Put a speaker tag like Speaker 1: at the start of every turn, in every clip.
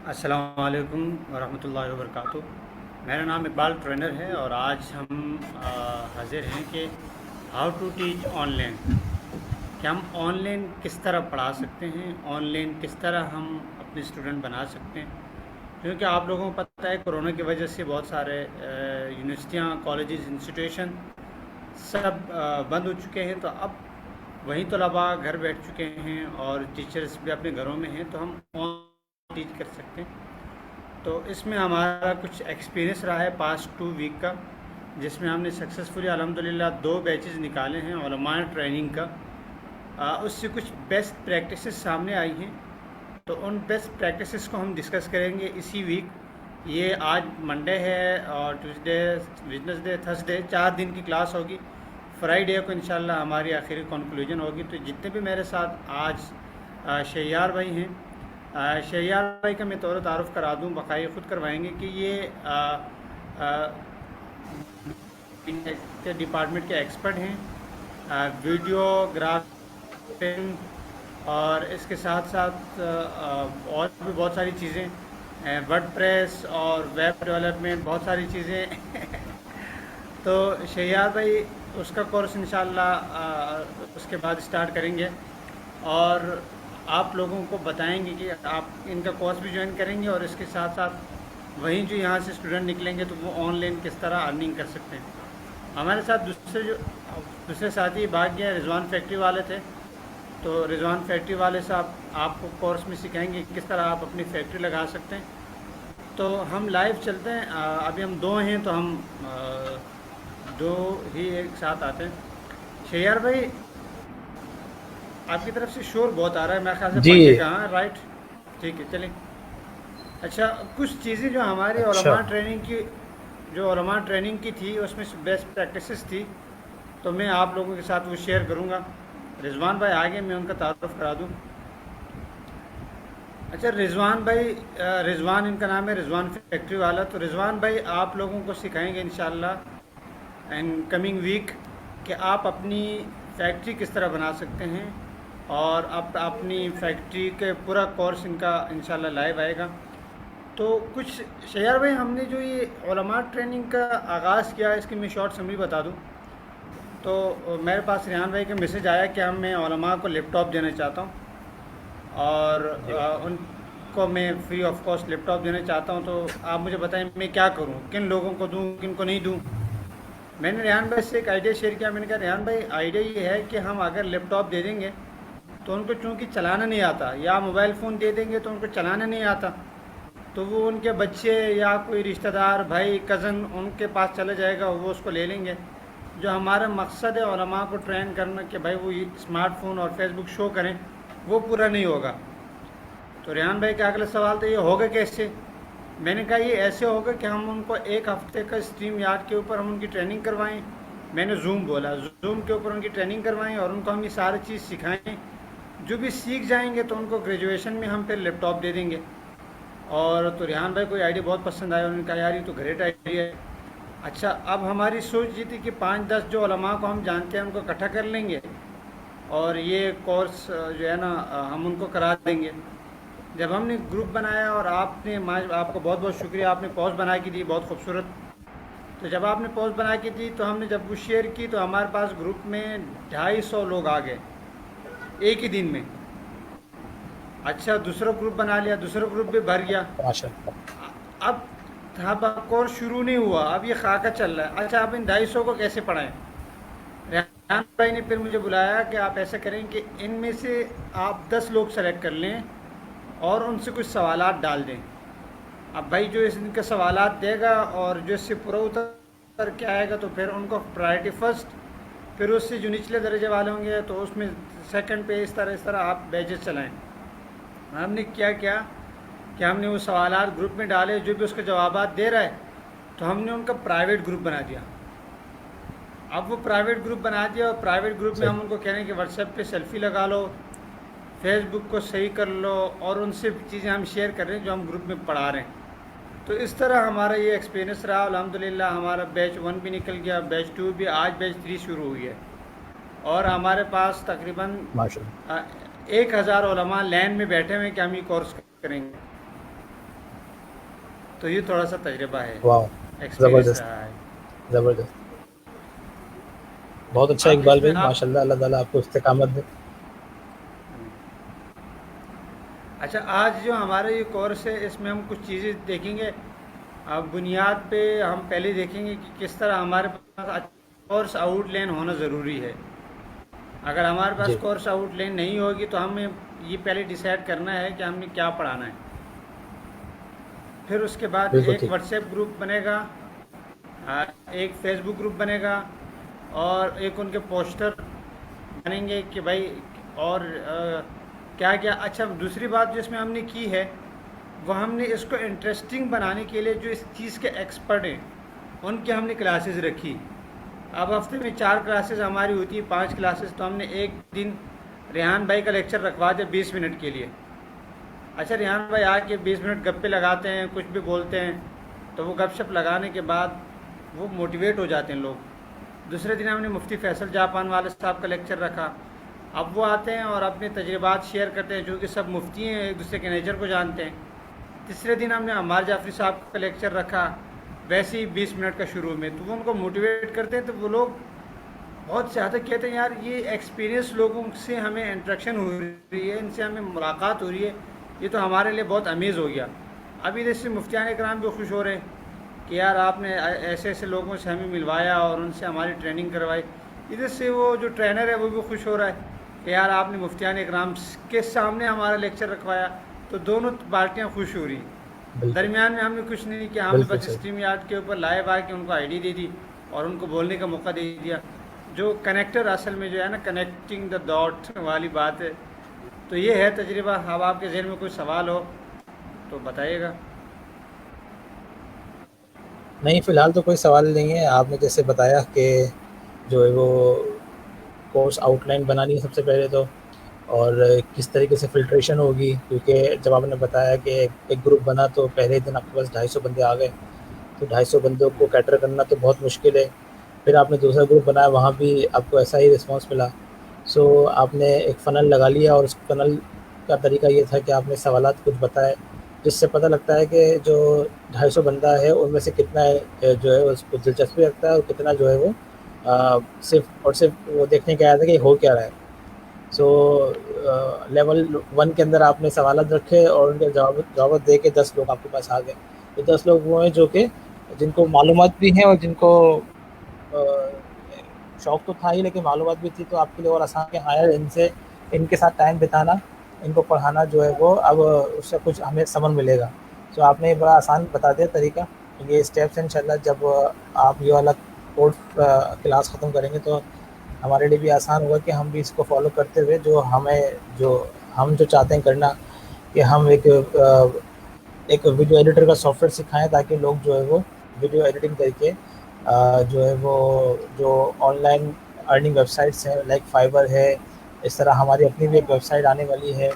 Speaker 1: अस्सलाम वालेकुम वरहमतुल्लाहि वबरकातुह। मेरा नाम इकबाल ट्रेनर है और आज हम हाज़िर हैं कि हाउ टू टीच ऑनलाइन, कि हम ऑनलाइन किस तरह पढ़ा सकते हैं, ऑनलाइन किस तरह हम अपने स्टूडेंट बना सकते हैं। क्योंकि आप लोगों को पता है कोरोना की वजह से बहुत सारे यूनिवर्सिटियाँ, कॉलेजेस, इंस्टीट्यूशन सब बंद हो चुके हैं। तो अब वहीं तलबा घर बैठ चुके हैं और टीचर्स भी अपने घरों में हैं, तो हम ऑनलाइन टीच कर सकते हैं। तो इसमें हमारा कुछ एक्सपीरियंस रहा है पास्ट 2 वीक का, जिसमें हमने सक्सेसफुली अल्हम्दुलिल्लाह 2 बैचेस निकाले हैं उलमा ट्रेनिंग का। उससे कुछ बेस्ट प्रैक्टिसेस सामने आई हैं, तो उन बेस्ट प्रैक्टिसेस को हम डिस्कस करेंगे इसी वीक। ये आज मंडे है और ट्यूसडे, वेडनेसडे, थर्सडे 4 दिन की क्लास होगी। फ्राइडे को इंशाल्लाह हमारी आखिरी कंक्लूजन होगी। तो जितने भी मेरे साथ आज शैयार भाई हैं, शैयार भाई का मैं तौर तारुफ़ करा दूँ, बकाया ख़ुद करवाएंगे कि ये के डिपार्टमेंट के एक्सपर्ट हैं, वीडियोग्राफिंग और इसके साथ साथ और भी बहुत सारी चीज़ें, वर्डप्रेस और वेब डेवलपमेंट, बहुत सारी चीज़ें तो शैयार भाई उसका कोर्स इंशाल्लाह उसके बाद स्टार्ट करेंगे और आप लोगों को बताएंगे कि आप इनका कोर्स भी ज्वाइन करेंगे और इसके साथ साथ वहीं जो यहाँ से स्टूडेंट निकलेंगे तो वो ऑनलाइन किस तरह अर्निंग कर सकते हैं। हमारे साथ दूसरे साथी भाग्य रिजवान फैक्ट्री वाले थे। तो रिजवान फैक्ट्री वाले साहब आपको कोर्स में सिखाएंगे किस तरह आप अपनी फैक्ट्री लगा सकते हैं। तो हम लाइव चलते हैं। अभी हम दो हैं तो हम दो ही एक साथ आते हैं। शैयार भाई, आपकी तरफ से शोर बहुत आ रहा है, मेरे ख्याल से
Speaker 2: जी।
Speaker 1: पंखे का। हाँ, राइट, ठीक है, चलें। अच्छा, कुछ चीज़ें जो हमारे
Speaker 2: अच्छा।
Speaker 1: उलमा ट्रेनिंग की थी उसमें से बेस्ट प्रैक्टिसेस थी, तो मैं आप लोगों के साथ वो शेयर करूँगा। रिजवान भाई आगे मैं उनका तारुफ करा दूँ। अच्छा, रिजवान भाई, रिजवान इनका नाम है, रिजवान फैक्ट्री वाला। तो रिजवान भाई आप लोगों को सिखाएंगे इंशाल्लाह इन कमिंग वीक कि आप अपनी फैक्ट्री किस तरह बना सकते हैं और आप अपनी फैक्ट्री के पूरा कोर्स इनका इंशाल्लाह लाइव आएगा। तो कुछ शैयार भाई, हमने जो ये उलमा ट्रेनिंग का आगाज़ किया इसकी मैं शॉर्ट समरी बता दूँ। तो मेरे पास रेहान भाई का मैसेज आया कि मैं उलमा को लैपटॉप देना चाहता हूँ और
Speaker 2: जी।
Speaker 1: उनको मैं फ्री ऑफ कॉस्ट लैपटॉप देना चाहता हूँ। तो आप मुझे बताएं मैं क्या करूँ, किन लोगों को दूँ, किन को नहीं दूँ। मैंने रेहान भाई से एक आइडिया शेयर किया। मैंने कहा रेहान भाई, आइडिया ये है कि हम अगर लैपटॉप दे देंगे तो उनको चूँकि चलाना नहीं आता, या मोबाइल फ़ोन दे देंगे तो उनको चलाना नहीं आता, तो वो उनके बच्चे या कोई रिश्तेदार, भाई, कज़न उनके पास चला जाएगा, वो उसको ले लेंगे। जो हमारा मकसद है उलमा को ट्रेन करना कि भाई वो स्मार्टफोन और फेसबुक शो करें, वो पूरा नहीं होगा। तो रेहान भाई का अगला सवाल तो ये होगा कैसे। मैंने कहा ये ऐसे होगा कि हम उनको एक हफ्ते का स्ट्रीम यार्ड के ऊपर हम उनकी ट्रेनिंग करवाएं। मैंने जूम बोला, जूम के ऊपर उनकी ट्रेनिंग करवाएं और उनको हम ये सारी चीज़ सिखाएं। जो भी सीख जाएंगे तो उनको ग्रेजुएशन में हम फिर लैपटॉप दे देंगे। और तो रेहान भाई को आइडिया बहुत पसंद आया। उन्होंने कहा यार ये तो ग्रेट आइडिया है। अच्छा, अब हमारी सोच ये थी कि 5-10 जो उलमा को हम जानते हैं उनको इकट्ठा कर लेंगे और ये कोर्स जो है ना हम उनको करा देंगे। जब हमने ग्रुप बनाया और आपको बहुत बहुत शुक्रिया, आपने पोस्ट बना के दी बहुत खूबसूरत। तो जब आपने पोस्ट बना के दी तो हमने जब वो शेयर की तो हमारे पास ग्रुप में 250 लोग आ गए एक ही दिन में। अच्छा, दूसरा ग्रुप बना लिया, दूसरा ग्रुप भी भर गया।
Speaker 2: माशाअल्लाह।
Speaker 1: अब कोर्स शुरू नहीं हुआ, अब ये खाका चल रहा है। अच्छा, अब इन 250 को कैसे पढ़ाएं। रेहान भाई ने फिर मुझे बुलाया कि आप ऐसा करें कि इनमें से आप 10 लोग सेलेक्ट कर लें और उनसे कुछ सवालात डाल दें। अब भाई जो इनके सवालात देगा और जो इससे पूरा उतर के आएगा तो फिर उनको प्रायोरिटी फर्स्ट, फिर उससे जो निचले दर्जे वाले होंगे तो उसमें सेकंड पे, इस तरह आप बैचेस चलाएं। हमने क्या किया कि हमने वो सवालात ग्रुप में डाले, जो भी उसके जवाबात दे रहा है तो हमने उनका प्राइवेट ग्रुप बना दिया। अब वो प्राइवेट ग्रुप बना दिया और प्राइवेट ग्रुप में
Speaker 2: सही।
Speaker 1: हम उनको कह रहे हैं कि व्हाट्सएप पे सेल्फी लगा लो, फेसबुक को सही कर लो, और उनसे चीज़ें हम शेयर कर रहे हैं जो हम ग्रुप में पढ़ा रहे हैं। तो इस तरह हमारा ये एक्सपीरियंस रहा। अल्हम्दुलिल्लाह हमारा बैच 1 भी निकल गया, बैच 2 भी, आज बैच 3 शुरू हुई है और हमारे पास तकरीबन
Speaker 2: माशाअल्लाह।
Speaker 1: 1000 उलमा लाइन में बैठे हुए हैं कि हम ये कोर्स करेंगे। तो ये थोड़ा सा तजुर्बा है,
Speaker 2: वाह,
Speaker 1: एक्सपीरियंस
Speaker 2: ज़बरदस्त,
Speaker 1: रहा है।
Speaker 2: ज़बरदस्त। बहुत अच्छा
Speaker 1: आप
Speaker 2: इकबाल
Speaker 1: इसमें
Speaker 2: भाई,
Speaker 1: आप
Speaker 2: माशाल्लाह, अल्लाह ताला आपको इस्तिकामत दे।
Speaker 1: अच्छा, आज जो हमारा ये कोर्स है इसमें हम कुछ चीज़ें देखेंगे। अब बुनियाद पे हम पहले देखेंगे कि किस तरह हमारे पास कोर्स आउटलाइन होना ज़रूरी है। अगर हमारे पास
Speaker 2: जी,
Speaker 1: कोर्स आउटलाइन नहीं होगी तो हमें ये पहले डिसाइड करना है कि हमने क्या पढ़ाना है। फिर उसके बाद
Speaker 2: बिल्कुल
Speaker 1: एक
Speaker 2: ठीक।
Speaker 1: व्हाट्सएप ग्रुप बनेगा, एक फेसबुक ग्रुप बनेगा, और एक उनके पोस्टर बनेंगे कि भाई, और क्या क्या। अच्छा, दूसरी बात जो इसमें हमने की है, वो हमने इसको इंटरेस्टिंग बनाने के लिए जो इस चीज़ के एक्सपर्ट हैं उनकी हमने क्लासेस रखी। अब हफ्ते में 4 क्लासेस हमारी होती है, 5 क्लासेस, तो हमने एक दिन रेहान भाई का लेक्चर रखवा दिया 20 मिनट के लिए। अच्छा, रेहान भाई आके 20 मिनट गप्पे लगाते हैं, कुछ भी बोलते हैं, तो वो गपशप लगाने के बाद वो मोटिवेट हो जाते हैं लोग। दूसरे दिन हमने मुफ्ती फैसल जापान वाले साहब का लेक्चर रखा। अब वो आते हैं और अपने तजुर्बात शेयर करते हैं, जो कि सब मुफ्ती हैं, एक दूसरे के नेचर को जानते हैं। तीसरे दिन हमने अम्मार जाफरी साहब का लेक्चर रखा, वैसे ही 20 मिनट का शुरू में, तो वो उनको मोटिवेट करते हैं। तो वो लोग बहुत ज़्यादा कहते हैं, यार ये एक्सपीरियंस लोगों से हमें इंट्रैक्शन हो रही है, इनसे हमें मुलाकात हो रही है, ये तो हमारे लिए बहुत अमेज़ हो गया। अभी जैसे मुफ्तियान कराम भी खुश हो रहे हैं कि यार आपने ऐसे ऐसे लोगों से हमें मिलवाया और उनसे हमारी ट्रेनिंग करवाई। इधर से वो जो ट्रेनर है वो भी खुश हो रहा है कि यार आपने मुफ्तियान कराम के सामने हमारा लेक्चर रखवाया। तो दोनों पार्टियाँ खुश हो रही हैं।
Speaker 2: बिल्कुल,
Speaker 1: दरमियान में हमने कुछ नहीं किया, हमने
Speaker 2: बिल्कुल
Speaker 1: बस
Speaker 2: सही।
Speaker 1: स्ट्रीम यार्ड के ऊपर लाइव आके उनको आईडी दे दी और उनको बोलने का मौका दे दिया। जो कनेक्टर असल में जो है ना, कनेक्टिंग द डॉट वाली बात है। तो ये है तजर्बा। अब आपके जहन में कोई सवाल हो तो बताइएगा।
Speaker 2: नहीं, फ़िलहाल तो कोई सवाल नहीं है। आपने जैसे बताया कि जो है वो कोर्स आउटलाइन बनानी है सबसे पहले तो, और किस तरीके से फ़िल्ट्रेशन होगी, क्योंकि जब आपने बताया कि एक ग्रुप बना तो पहले ही दिन आपके पास 250 बंदे आ गए, तो 250 बंदों को कैटर करना तो बहुत मुश्किल है। फिर आपने दूसरा ग्रुप बनाया, वहाँ भी आपको ऐसा ही रिस्पॉन्स मिला। सो आपने एक फ़नल लगा लिया, और उस फ़नल का तरीका ये था कि आपने सवालात कुछ बताए, जिससे पता लगता है कि जो 250 बंदा है उनमें से कितना जो है उसको दिलचस्पी रखता है, और कितना जो है वो सिर्फ़ और सिर्फ़ वो देखने के आया था कि हो क्या रहा है। सो लेवल 1 के अंदर आपने सवालात रखे, और उनके जवाब दे के 10 लोग आपके पास आ गए। तो 10 लोग वो हैं जो कि जिनको मालूमात भी हैं, और जिनको शौक तो था ही, लेकिन मालूमात भी थी, तो आपके लिए और आसान है। हाँ यार, इनसे इनके साथ टाइम बिताना, इनको पढ़ाना जो है वो अब उससे कुछ हमें समझ मिलेगा। सो आपने ये बड़ा आसान बता दिया तरीका। ये स्टेप्स इंशाल्लाह जब आप ये वाला कोर्स क्लास ख़त्म करेंगे तो हमारे लिए भी आसान होगा कि हम भी इसको फॉलो करते हुए जो हम जो चाहते हैं करना, कि हम एक वीडियो एडिटर का सॉफ्टवेयर सिखाएं, ताकि लोग जो है वो वीडियो एडिटिंग करके जो है वो जो ऑनलाइन अर्निंग वेबसाइट्स हैं लाइक फाइवर है, इस तरह हमारी अपनी भी एक वेबसाइट आने वाली है,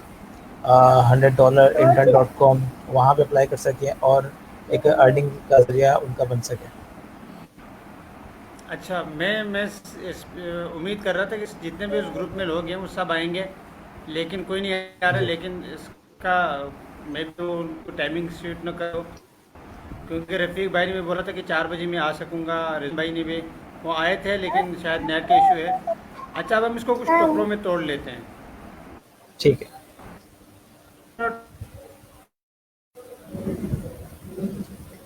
Speaker 2: $100 intern.com, वहाँ पे अप्लाई कर सकें, और एक अर्निंग का जरिया उनका बन सके।
Speaker 1: अच्छा, मैं उम्मीद कर रहा था कि जितने भी उस ग्रुप में लोग हैं वो सब आएंगे, लेकिन कोई नहीं आ रहा।
Speaker 2: जी,
Speaker 1: लेकिन इसका मैं तो उनको टाइमिंग शूट न करो, क्योंकि रफ़ीक भाई ने भी बोला था कि 4 बजे मैं आ सकूँगा, रिजन भाई ने भी, वो आए थे लेकिन शायद नेट का इशू है। अच्छा, अब हम इसको कुछ टुकड़ों में तोड़ लेते हैं,
Speaker 2: ठीक है।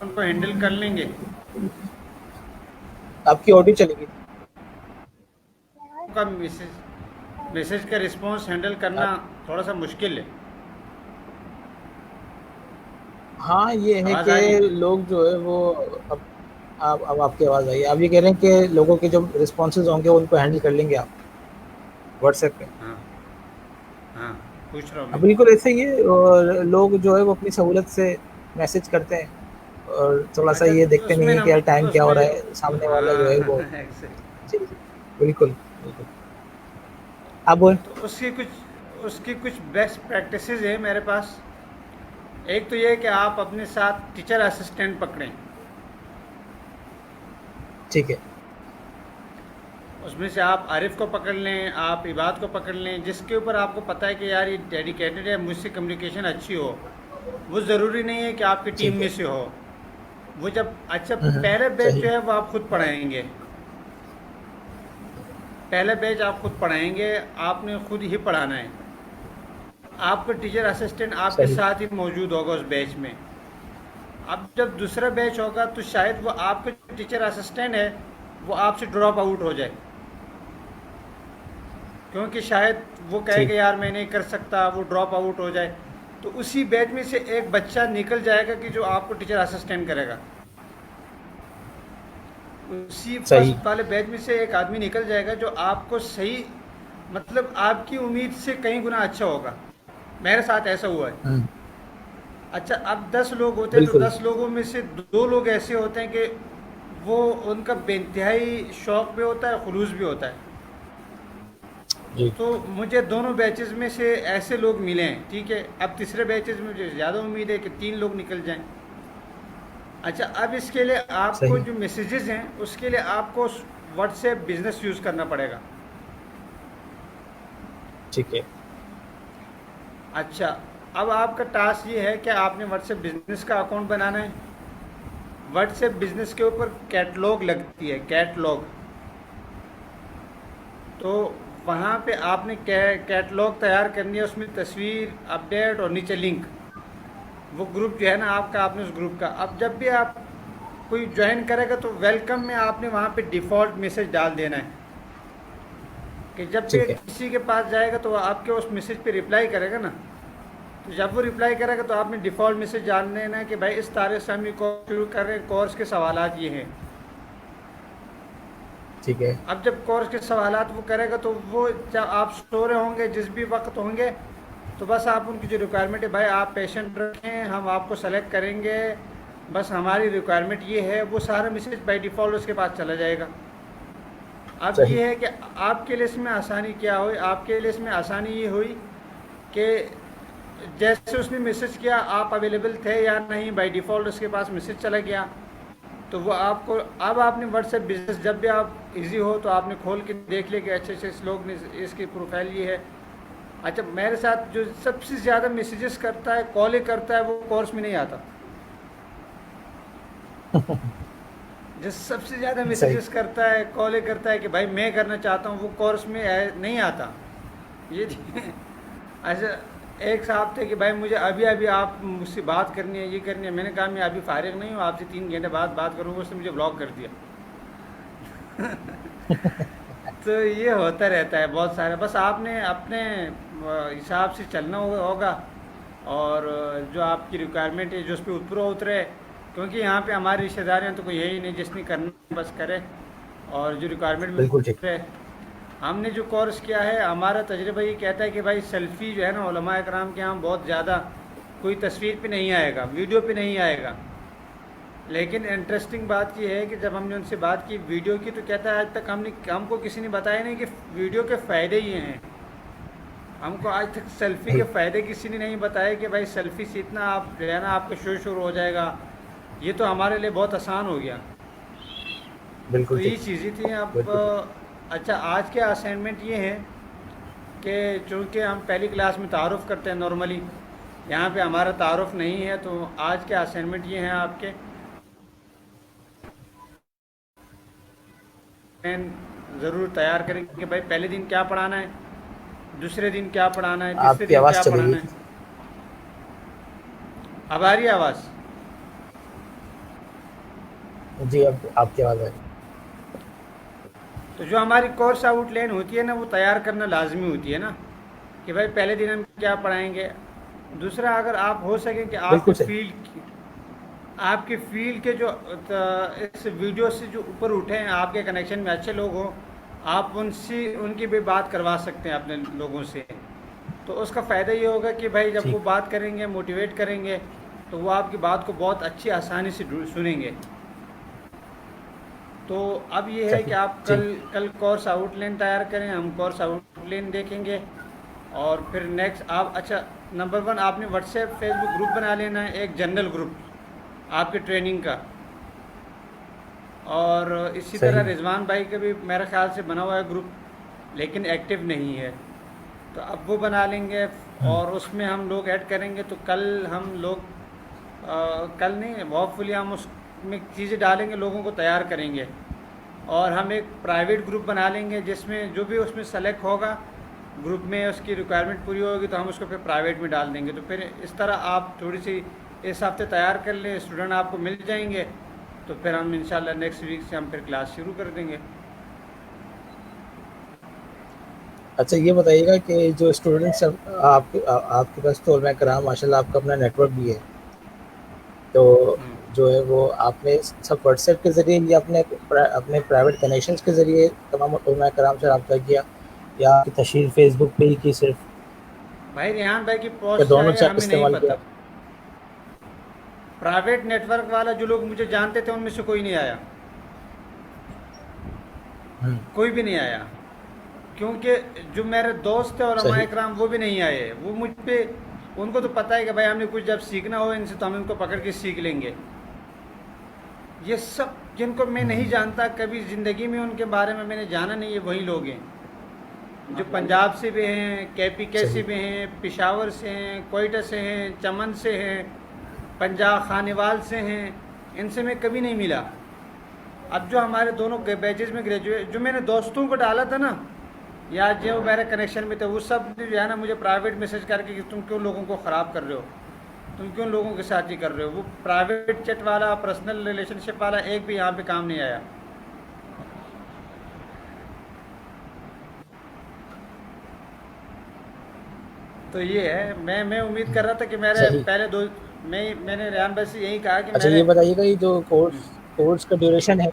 Speaker 1: उनको हैंडल कर लेंगे।
Speaker 2: आपकी ऑडियो चली गई थी।
Speaker 1: उनका मैसेज मैसेज का रिस्पांस हैंडल करना
Speaker 2: आप
Speaker 1: थोड़ा सा मुश्किल है।
Speaker 2: हाँ, ये है
Speaker 1: आवाज़
Speaker 2: कि
Speaker 1: आ रही है?
Speaker 2: लोग जो है वो अब अब आपकी आवाज़ आई है। आप ये कह रहे हैं कि लोगों के जो रिस्पॉन्सेज़ होंगे उनको हैंडल कर लेंगे आप व्हाट्सएप पे?
Speaker 1: हाँ, हाँ, पूछ रहा हूँ
Speaker 2: हाँ,
Speaker 1: मैं।
Speaker 2: बिल्कुल ऐसे ही है, और लोग जो है वो अपनी सहूलत से मैसेज करते हैं, और थोड़ा-सा
Speaker 1: अच्छा,
Speaker 2: ये
Speaker 1: तो
Speaker 2: देखते नहीं
Speaker 1: उसमें
Speaker 2: है कि यार टाइम क्या हो रहा है,
Speaker 1: उसमें
Speaker 2: सामने वाला जो है
Speaker 1: हाँ
Speaker 2: वो।
Speaker 1: ऐसे।
Speaker 2: जी, जी। बिल्कुल, बिल्कुल। आप बोलें।
Speaker 1: तो उसकी कुछ बेस्ट प्रैक्टिसेस है मेरे पास। एक तो ये है कि आप अपने साथ टीचर असिस्टेंट पकड़ें।
Speaker 2: ठीक है,
Speaker 1: उसमें से आप आरिफ को पकड़ लें, आप इबाद को पकड़ लें, जिसके ऊपर आपको पता है कि यार ये डेडिकेटेड है, मुझसे कम्युनिकेशन अच्छी हो। वो ज़रूरी नहीं है कि आपकी टीम
Speaker 2: ठीक
Speaker 1: में
Speaker 2: है,
Speaker 1: से हो। वो जब अच्छा
Speaker 2: हम्म,
Speaker 1: पहले बैच
Speaker 2: सही।
Speaker 1: जो है वो आप खुद पढ़ाएंगे, पहले बैच आप खुद पढ़ाएंगे, आपने खुद ही पढ़ाना है। आपका टीचर असिस्टेंट आपके
Speaker 2: सही।
Speaker 1: साथ ही मौजूद होगा उस बैच में। अब जब दूसरा बैच होगा तो शायद वो आपके टीचर असिस्टेंट है वो आपसे ड्रॉप आउट हो जाए, क्योंकि शायद वो
Speaker 2: ठीक।
Speaker 1: कहेगा यार मैं नहीं कर सकता, वो ड्रॉप आउट हो जाए। तो उसी बैच में से एक बच्चा निकल जाएगा कि जो आपको टीचर असिस्टेंट करेगा। उसी
Speaker 2: सही।
Speaker 1: फर्स्ट वाले बैच में से एक आदमी निकल जाएगा जो आपको सही, मतलब आपकी उम्मीद से कई गुना अच्छा होगा। मेरे साथ ऐसा हुआ है।
Speaker 2: हम्म,
Speaker 1: अच्छा, अब 10 लोग होते हैं तो
Speaker 2: बिल्कुल।
Speaker 1: 10 लोगों में से 2 लोग ऐसे होते हैं कि वो उनका बेइंतहाई शौक भी होता है, खुलूस भी होता है।
Speaker 2: जी।
Speaker 1: तो मुझे दोनों बैचेस में से ऐसे लोग मिले हैं, ठीक है। अब तीसरे बैचेस में मुझे ज़्यादा उम्मीद है कि 3 लोग निकल जाएं। अच्छा, अब इसके लिए आपको
Speaker 2: सही।
Speaker 1: जो मैसेजेस हैं उसके लिए आपको व्हाट्सएप बिजनेस यूज़ करना पड़ेगा।
Speaker 2: ठीक है।
Speaker 1: अच्छा, अब आपका टास्क ये है कि आपने व्हाट्सएप बिजनेस का अकाउंट बनाना है। व्हाट्सएप बिजनेस के ऊपर कैटलॉग लगती है, कैटलॉग। तो वहाँ पे आपने कैटलॉग तैयार करनी है, उसमें तस्वीर, अपडेट और नीचे लिंक। वो ग्रुप जो है ना आपका, आपने उस ग्रुप का, अब जब भी आप कोई ज्वाइन करेगा तो वेलकम में आपने वहाँ पे डिफ़ॉल्ट मैसेज डाल देना है कि जब भी
Speaker 2: ठीक है।
Speaker 1: किसी के पास जाएगा तो वो आपके उस मैसेज पे रिप्लाई करेगा ना। तो जब वो रिप्लाई करेगा तो आपने डिफ़ॉल्ट मैसेज डाल देना है कि भाई इस तारीख से हम ये कोर्स शुरू कर रहे हैं, कोर्स के सवालात ये हैं।
Speaker 2: ठीक है।
Speaker 1: अब जब कोर्स के सवालात वो करेगा तो वो जब आप सो रहे होंगे, जिस भी वक्त होंगे, तो बस आप उनकी जो रिक्वायरमेंट है, भाई आप पेशेंट रखें, हम आपको सेलेक्ट करेंगे, बस हमारी रिक्वायरमेंट ये है, वो सारा मैसेज बाय डिफ़ॉल्ट उसके पास चला जाएगा। अब
Speaker 2: सही।
Speaker 1: ये है कि आपके लिए इसमें आसानी क्या हुई, आपके लिए इसमें आसानी ये हुई कि जैसे उसने मैसेज किया, आप अवेलेबल थे या नहीं, बाय डिफ़ॉल्ट उसके पास मैसेज चला गया। तो वो आपको, अब आपने व्हाट्सएप बिजनेस जब भी आप इजी हो तो आपने खोल के देख लिया कि अच्छे अच्छे इस लोग ने, इसकी प्रोफाइल ये है। अच्छा, मेरे साथ जो सबसे ज़्यादा मैसेजेस करता है, कॉलें करता है, वो कोर्स में नहीं आता। जो सबसे ज़्यादा
Speaker 2: सही।
Speaker 1: मैसेजेस करता है, कॉलें करता है कि भाई मैं करना चाहता हूँ, वो कोर्स में नहीं आता। ये अच्छा, एक साहब थे कि भाई मुझे अभी अभी आप मुझसे बात करनी है, ये करनी है। मैंने कहा मैं अभी फारिग नहीं हूँ, आपसे 3 घंटे बाद बात करूँगा। उसने मुझे ब्लॉक कर दिया। तो ये होता रहता है बहुत सारे, बस आपने अपने हिसाब से चलना होगा। और जो आपकी रिक्वायरमेंट है जो उस पर उतरे, क्योंकि यहाँ पे हमारे रिश्तेदार हैं तो कोई है ही नहीं, जिसने करना बस करे। और जो रिक्वायरमेंट में
Speaker 2: बिल्कुल ठीक।
Speaker 1: उतरे, हमने जो कोर्स किया है, हमारा तजर्बा ये कहता है कि भाई सेल्फ़ी जो है ना, उलमा कराम के यहाँ बहुत ज़्यादा, कोई तस्वीर पे नहीं आएगा, वीडियो पे नहीं आएगा। लेकिन इंटरेस्टिंग बात ये है कि जब हमने उनसे बात की वीडियो की, तो कहता है आज तक हमको किसी ने बताया नहीं कि वीडियो के फ़ायदे ये हैं। हमको आज तक सेल्फ़ी के
Speaker 2: सही।
Speaker 1: फ़ायदे किसी ने नहीं बताया कि भाई सेल्फ़ी से इतना आप जो है ना आपका शोर शुरू हो जाएगा। ये तो हमारे लिए बहुत आसान हो गया। तो
Speaker 2: बिल्कुल
Speaker 1: ये
Speaker 2: ठीक।
Speaker 1: चीज़ें थी। अब
Speaker 2: बिल्कुल ठीक।
Speaker 1: अच्छा, आज के असाइनमेंट ये हैं कि चूँकि हम पहली क्लास में तारुफ़ करते हैं नॉर्मली, यहाँ पे हमारा तारुफ़ नहीं है, तो आज के असाइनमेंट ये हैं आपके। ज़रूर तैयार करेंगे कि भाई पहले दिन क्या पढ़ाना है, दूसरे दिन क्या पढ़ाना है, तीसरे
Speaker 2: आपकी
Speaker 1: दिन
Speaker 2: आवाज़
Speaker 1: क्या
Speaker 2: चली
Speaker 1: पढ़ाना
Speaker 2: गई
Speaker 1: है।
Speaker 2: थी।
Speaker 1: अब आ रही है आवाज़?
Speaker 2: जी, अब आपकी आवाज़ आ रही है।
Speaker 1: तो जो हमारी कोर्स आउटलाइन होती है ना, वो तैयार करना लाजमी होती है ना, कि भाई पहले दिन हम क्या पढ़ाएंगे। दूसरा, अगर आप हो सके कि
Speaker 2: बिल्कुल सही।
Speaker 1: आपके फील्ड के जो इस वीडियो से जो ऊपर उठे हैं, आपके कनेक्शन में अच्छे लोग हों, आप उनसे उनकी भी बात करवा सकते हैं अपने लोगों से। तो उसका फ़ायदा ये होगा कि भाई जब वो
Speaker 2: ठीक।
Speaker 1: बात करेंगे, मोटिवेट करेंगे, तो वो आपकी बात को बहुत अच्छी आसानी से सुनेंगे। तो अब ये है कि
Speaker 2: सही।
Speaker 1: आप
Speaker 2: जी।
Speaker 1: कल कल कोर्स आउटलाइन तैयार करें, हम कोर्स आउटलाइन देखेंगे। और फिर नेक्स्ट आप, अच्छा, नंबर 1 आपने व्हाट्सएप फेसबुक ग्रुप बना लेना है, एक जनरल ग्रुप आपके ट्रेनिंग का। और इसी तरह
Speaker 2: सही।
Speaker 1: रिजवान भाई का भी मेरे ख्याल से बना हुआ है ग्रुप, लेकिन एक्टिव नहीं है। तो अब वो बना लेंगे
Speaker 2: हुँ।
Speaker 1: और उसमें हम लोग ऐड करेंगे। तो कल हम लोग कल नहीं, होपफुली हम उस में चीज़ें डालेंगे, लोगों को तैयार करेंगे, और हम एक प्राइवेट ग्रुप बना लेंगे जिसमें जो भी उसमें सेलेक्ट होगा, ग्रुप में उसकी रिक्वायरमेंट पूरी होगी तो हम उसको फिर प्राइवेट में डाल देंगे। तो फिर इस तरह आप थोड़ी सी इस हफ्ते तैयार कर लें, स्टूडेंट आपको मिल जाएंगे, तो फिर हम इंशाल्लाह नेक्स्ट वीक से हम फिर क्लास शुरू कर देंगे।
Speaker 2: अच्छा ये बताइएगा कि जो स्टूडेंट्स आपके पास तो मैं कराम माशाल्लाह आपका अपना नेटवर्क भी है, तो जो है वो आपने सब व्हाट्सएप के ज़रिए या अपने प्राइवेट कनेक्शंस के ज़रिए तमाम उलमा कराम से रब्ता किया, या आपकी तशहीर फेसबुक पे ही की सिर्फ,
Speaker 1: भाई रेहान भाई की
Speaker 2: या
Speaker 1: पोस्ट
Speaker 2: दोनों
Speaker 1: है
Speaker 2: से
Speaker 1: हमें नहीं
Speaker 2: इस्तेमाल
Speaker 1: पता।
Speaker 2: किया?
Speaker 1: प्राइवेट नेटवर्क वाला जो लोग मुझे जानते थे उनमें से कोई नहीं आया, कोई भी नहीं आया, क्योंकि जो मेरे दोस्त थे और
Speaker 2: सही।
Speaker 1: हमारे कराम वो भी नहीं आए। वो मुझ पे, उनको तो पता है कि भाई हमने कुछ जब सीखना हो इनसे तो हम इनको पकड़ के सीख लेंगे। ये सब जिनको मैं नहीं जानता, कभी ज़िंदगी में उनके बारे में मैंने जाना नहीं है, वही लोग हैं जो पंजाब से भी हैं, KPK से
Speaker 2: सही।
Speaker 1: भी हैं, पेशावर से हैं, कोयटा से हैं, चमन से हैं, पंजाब खानेवाल से हैं, इनसे मैं कभी नहीं मिला। अब जो हमारे दोनों बैचेज में ग्रेजुएट जो मैंने दोस्तों को डाला था ना, या जो मेरे कनेक्शन में थे, वो सब जो है ना मुझे प्राइवेट मैसेज करके कि तुम क्यों लोगों को ख़राब कर रहे हो, तुम क्यों लोगों के साथ ही कर रहे हो। वो प्राइवेट चैट वाला, पर्सनल रिलेशनशिप वाला एक भी यहाँ पे काम नहीं आया। तो ये है, मैं उम्मीद कर रहा था कि मेरे
Speaker 2: सही।
Speaker 1: पहले दो, मैंने रेहान भाई से यही कहा कि
Speaker 2: अच्छा
Speaker 1: मेरे
Speaker 2: ये बताइएगा, ये जो कोर्स का ड्यूरेशन है,